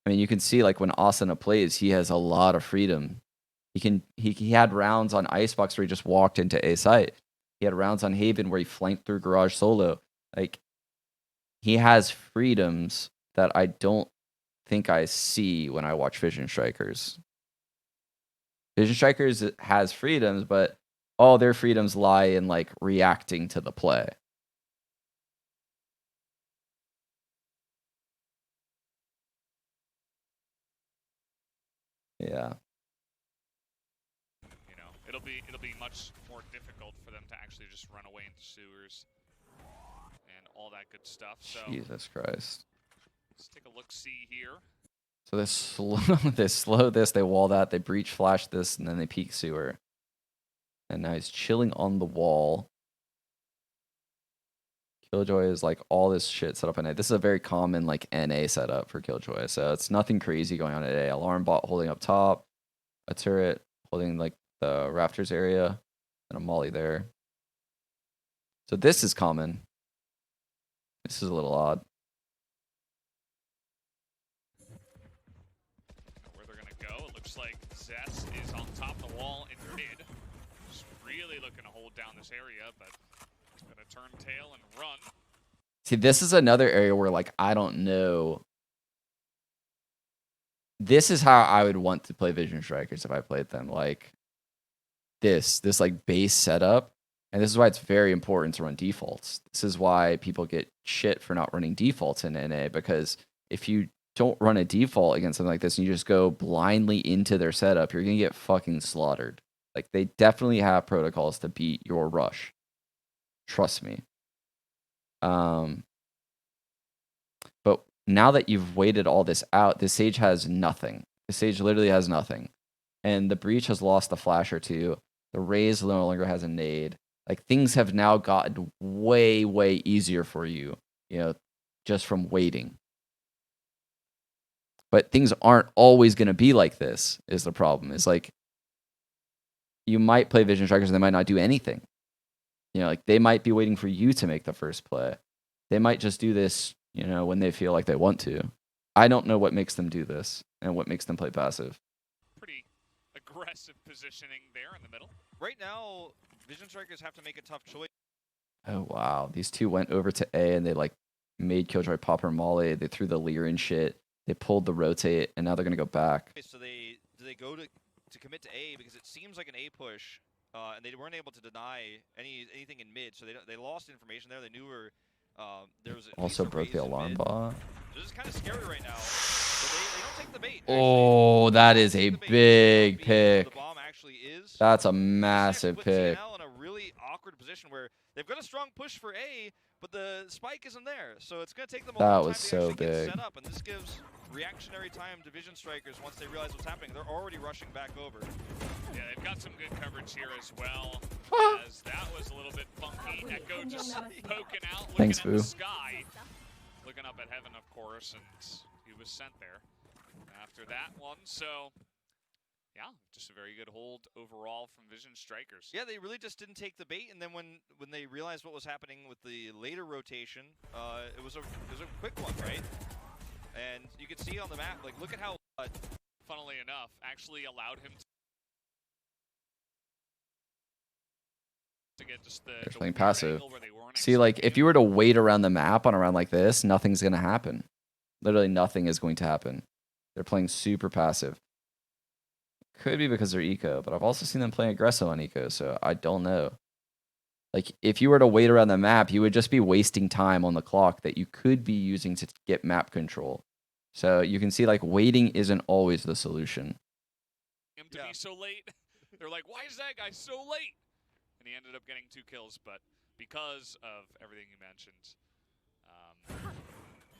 I mean, you can see like when Asuna plays, he has a lot of freedom. He had rounds on Icebox where he just walked into A site. He had rounds on Haven where he flanked through Garage solo. Like he has freedoms that I don't think I see when I watch Vision Strikers. Vision Strikers has freedoms, but all their freedoms lie in like reacting to the play. Yeah. You know, it'll be much more difficult for them to actually just run away into sewers and all that good stuff. So Jesus Christ. let's take a look see here. So they slow this, they wall that, they breach flash this, and then they peek sewer. And now he's chilling on the wall. Killjoy is like all this shit set up in A. This is a very common like NA setup for Killjoy. So it's nothing crazy going on at A. Alarm bot holding up top, a turret holding like the rafters area, and a molly there. So this is common. This is a little odd. Where they're gonna go? It looks like Zest is on top of the wall in mid. Just really looking to hold down this area, but he's gonna turn tail and run. See, this is another area where like I don't know. This is how I would want to play Vision Strikers if I played them. Like this like base setup. And this is why it's very important to run defaults. This is why people get shit for not running defaults in NA, because if you don't run a default against something like this and you just go blindly into their setup, you're going to get fucking slaughtered. Like, they definitely have protocols to beat your rush. Trust me. But now that you've waited all this out, the Sage has nothing. The Sage literally has nothing. And the Breach has lost a flash or two. The Raze no longer has a nade. Like, things have now gotten way, way easier for you, you know, just from waiting. But things aren't always going to be like this, is the problem. It's like, you might play Vision Strikers and they might not do anything. You know, like, they might be waiting for you to make the first play. They might just do this, you know, when they feel like they want to. I don't know what makes them do this and what makes them play passive. Pretty aggressive positioning there in the middle. Right now, Vision Strikers have to make a tough choice. Oh, wow. These two went over to A and they, like, made Killjoy pop her molly. They threw the leer and shit. They pulled the rotate, and now they're going to go back. So do they go to commit to A, because it seems like an A push, and they weren't able to deny anything in mid, so they lost information there. They knew there was Also broke the alarm bot. So this is kind of scary right now. But they don't take the bait. Oh, that is a big pick. The bomb actually is. That's a massive put pick. TNL in a really awkward position where they've got a strong push for A, but the spike isn't there. So it's going to take them a long time to actually get set up. And this gives reactionary time to Vision Strikers once they realize what's happening. They're already rushing back over. Yeah, they've got some good coverage here as well. As that was a little bit funky. Echo just poking out, looking at the sky. Looking up at heaven, of course, and he was sent there after that one. So, yeah, just a very good hold overall from Vision Strikers. Yeah, they really just didn't take the bait, and then when they realized what was happening with the later rotation, it was a quick one, right? And you can see on the map, like, look at how, funnily enough, actually allowed him to get just They're playing passive. See, like, if you you were to wait around the map on a round like this, nothing's going to happen. Literally nothing is going to happen. They're playing super passive. Could be because they're eco, but I've also seen them playing aggressive on eco, so I don't know. Like, if you were to wait around the map, you would just be wasting time on the clock that you could be using to get map control. So you can see, like, waiting isn't always the solution. Him to be so late. They're like, why is that guy so late? And he ended up getting 2 kills, but because of everything you mentioned,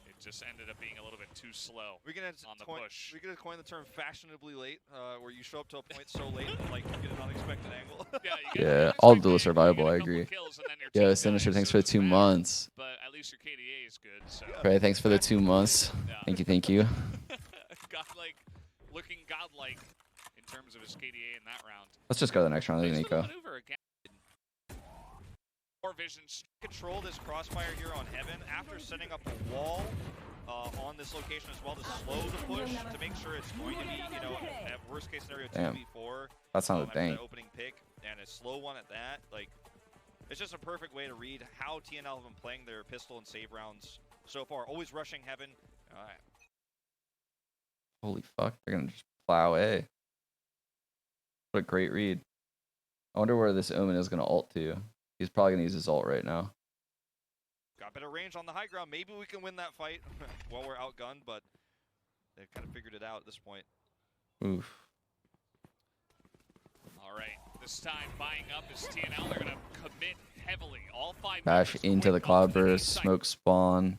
it just ended up being a little bit too slow on the push. We're going to coin the term fashionably late, where you show up to a point so late that, like, you get an unexpected angle. Yeah, all duels are viable, I agree. Yo, Sinister, thanks for the 2 months. But at least your KDA is good, so. Pray, thanks for the 2 months. Yeah. Thank you. Godlike, looking godlike in terms of his KDA in that round. Let's just go to the next round, Nico. More Vision control this crossfire here on Heaven after setting up a wall on this location as well to slow the push to make sure it's going to be, you know, at worst case scenario 2v4. That's not a thing. Opening pick and a slow one at that. Like, it's just a perfect way to read how TNL have been playing their pistol and save rounds so far. Always rushing Heaven. Holy fuck, they're gonna just plow A. What a great read. I wonder where this Omen is gonna ult to. He's probably going to use his ult right now. Got better range on the high ground. Maybe we can win that fight while we're outgunned, but they've kind of figured it out at this point. Oof. All right, this time buying up is TNL. They're going to commit heavily. All 5 Bash members into the quick up to the A cloudburst, site. smoke spawn.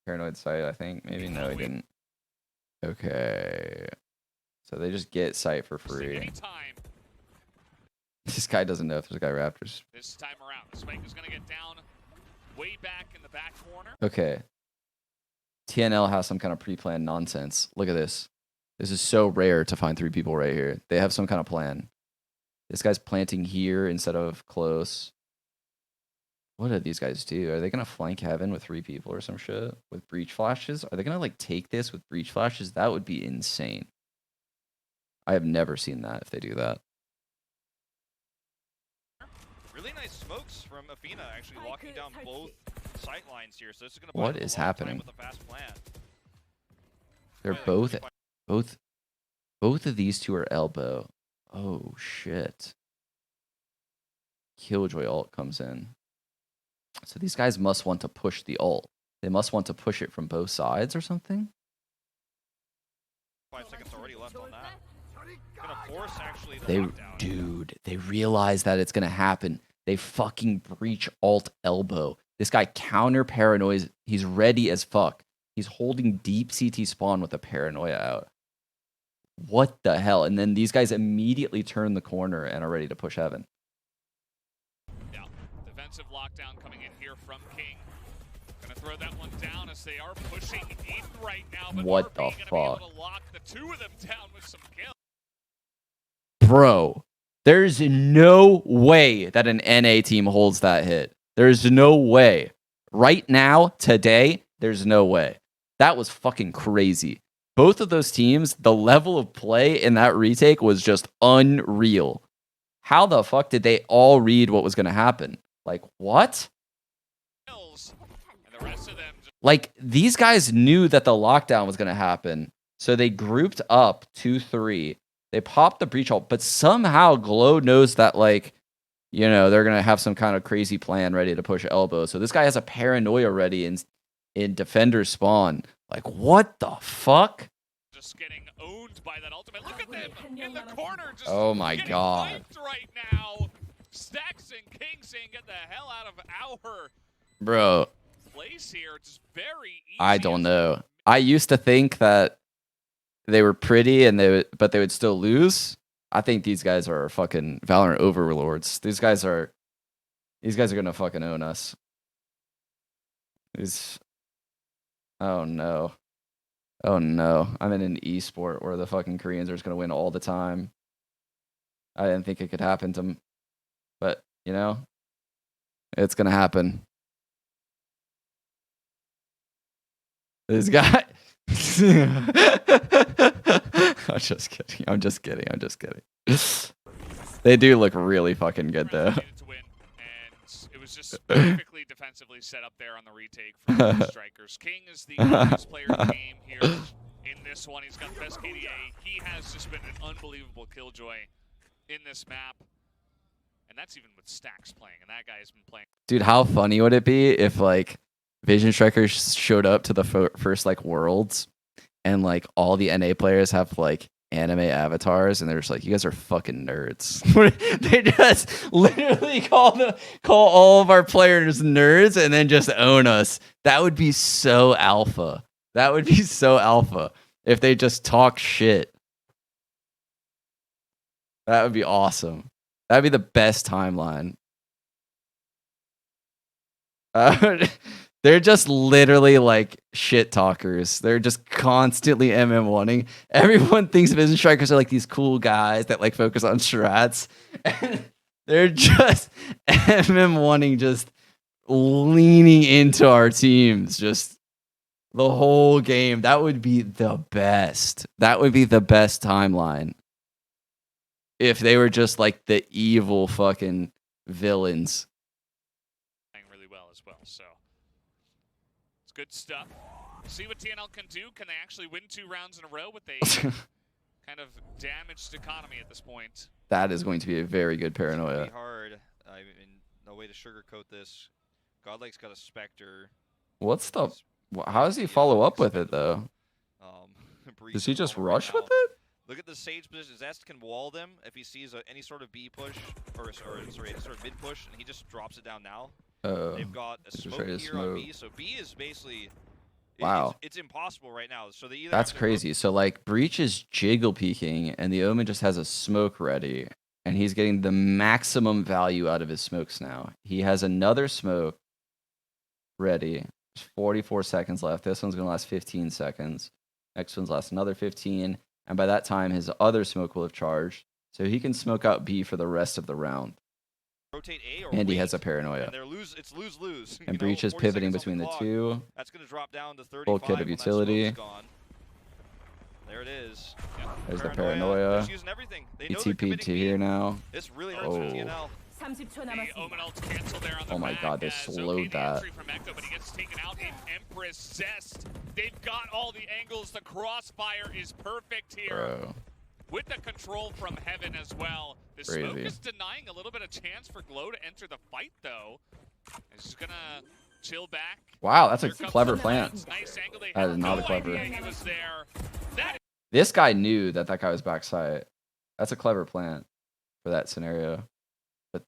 Paranoid site, I think. Maybe no, he didn't. Okay. So they just get site for free. Anytime. This guy doesn't know if there's a guy Raptors. This time around, the spike is going to get down way back in the back corner. Okay. TNL has some kind of pre-planned nonsense. Look at this. This is so rare to find 3 people right here. They have some kind of plan. This guy's planting here instead of close. What do these guys do? Are they going to flank heaven with 3 people or some shit? With breach flashes? Are they going to like take this with breach flashes? That would be insane. I have never seen that if they do that. Really nice smokes from Athena, actually locking down both sight lines here. So this is going to What is happening? with a fast plan. They're both of these 2 are elbow. Oh shit. Killjoy ult comes in. So these guys must want to push the ult. They must want to push it from both sides or something. 5 seconds already left on that. Gonna force actually the They, lockdown. dude, they realize that it's gonna happen. They fucking breach alt elbow. This guy counter paranoias. He's ready as fuck. He's holding deep CT spawn with a paranoia out. What the hell? And then these guys immediately turn the corner and are ready to push heaven. Yeah, defensive lockdown coming in here from King. Gonna throw that one down as they are pushing in right now. But What RB the gonna be fuck? able to lock the 2 of them down with some kills. Bro, there's no way that an NA team holds that hit. There's no way. Right now, today, there's no way. That was fucking crazy. Both of those teams, the level of play in that retake was just unreal. How the fuck did they all read what was going to happen? Like, what? Kills, and the rest of them just Like, these guys knew that the lockdown was going to happen. So they grouped up 2-3. They popped the breach ult, but somehow Glow knows that, like, you know, they're going to have some kind of crazy plan ready to push elbow. So this guy has a paranoia ready in defender spawn. Like, what the fuck? just getting owned by that ultimate. Look at them in the corner. Just Oh my getting God. wiped right now. Stacks and King saying, "Get the hell out of our Bro, place here." It's very easy. I don't know. I used to think that they were pretty but they would still lose. I think these guys are fucking Valorant overlords. These guys are gonna fucking own us. Oh no. Oh no. I'm in an esport where the fucking Koreans are just gonna win all the time. I didn't think it could happen to them. But, you know, it's gonna happen. This guy. I'm just kidding. I'm just kidding. I'm just kidding. They do look really fucking good though. Needed to win, and it was just perfectly defensively set up there on the retake from the strikers. King is the youngest player in the game here in this one. He's got the best KDA. He has just been an unbelievable killjoy in this map. And that's even with Stacks playing, and that guy has been playing. Dude, how funny would it be if like Vision Strikers showed up to the first like Worlds and like all the NA players have like anime avatars and they're just like, you guys are fucking nerds. They just literally call all of our players nerds and then just own us. That would be so alpha. That would be so alpha if they just talk shit. That would be awesome. That'd be the best timeline. They're just literally like shit talkers. They're just constantly MM1ing. Everyone thinks Vision Strikers are like these cool guys that like focus on strats. And they're just MM1ing, just leaning into our teams, just the whole game. That would be the best. That would be the best timeline. If they were just like the evil fucking villains. Playing really well as well, so it's good stuff. See what TNL can do. Can they actually win 2 rounds in a row with a kind of damaged economy at this point? That is going to be a very good It's gonna paranoia. be hard. I mean, no way to sugarcoat this. Godlake's got a Spectre. What's the... How does he follow up with it though? Breeze Does he is just on right rush now. with it? Look at the Sage position. Zest can wall them if he sees any sort of B push, or sorry, any sort of mid push, and he just drops it down now. They've got a just smoke ready to here on smoke. B, so B is basically... Wow. It's impossible right now. So they either That's have to crazy. So like Breach is jiggle peeking and the Omen just has a smoke ready and he's getting the maximum value out of his smokes now. He has another smoke ready. There's 44 seconds left. This one's going to last 15 seconds. Next one's last another 15. And by that time, his other smoke will have charged. So he can smoke out B for the rest of the round. rotate A or And he wait, has a paranoia. and they're it's lose-lose. And Breach is pivoting between the two. That's going to drop down to 35 Full kit of when that utility. smoke's gone. There it is. Yep. There's the They're paranoia. just using everything. They He know they're TP'd committing to B. here now. This really hurts for TNL. The Omen ults cancel there on the Oh my back god, they as slowed okay, the that. entry from Echo, but he gets taken out in Empress Zest. They've got all the angles. The crossfire is perfect here. Bro. With the control from Heaven as well. The smoke Crazy. is denying a little bit of chance for Glow to enter the fight, though. He's just gonna chill back. Wow, that's a Here comes clever the plant. plants. Nice angle. They That had is not no a clever. idea he was there. That This guy knew that guy was backside. That's a clever plant for that scenario. But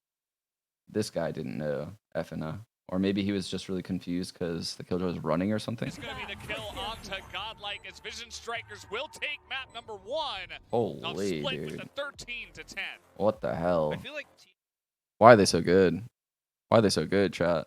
this guy didn't know. Effing. Or maybe he was just really confused because the killjoy was running or something. is going to be the kill onto Godlike as Vision Strikers will take map number 1. Holy Split with dude. the 13 to 10. What the hell? I feel like Why are they so good? Why are they so good, chat?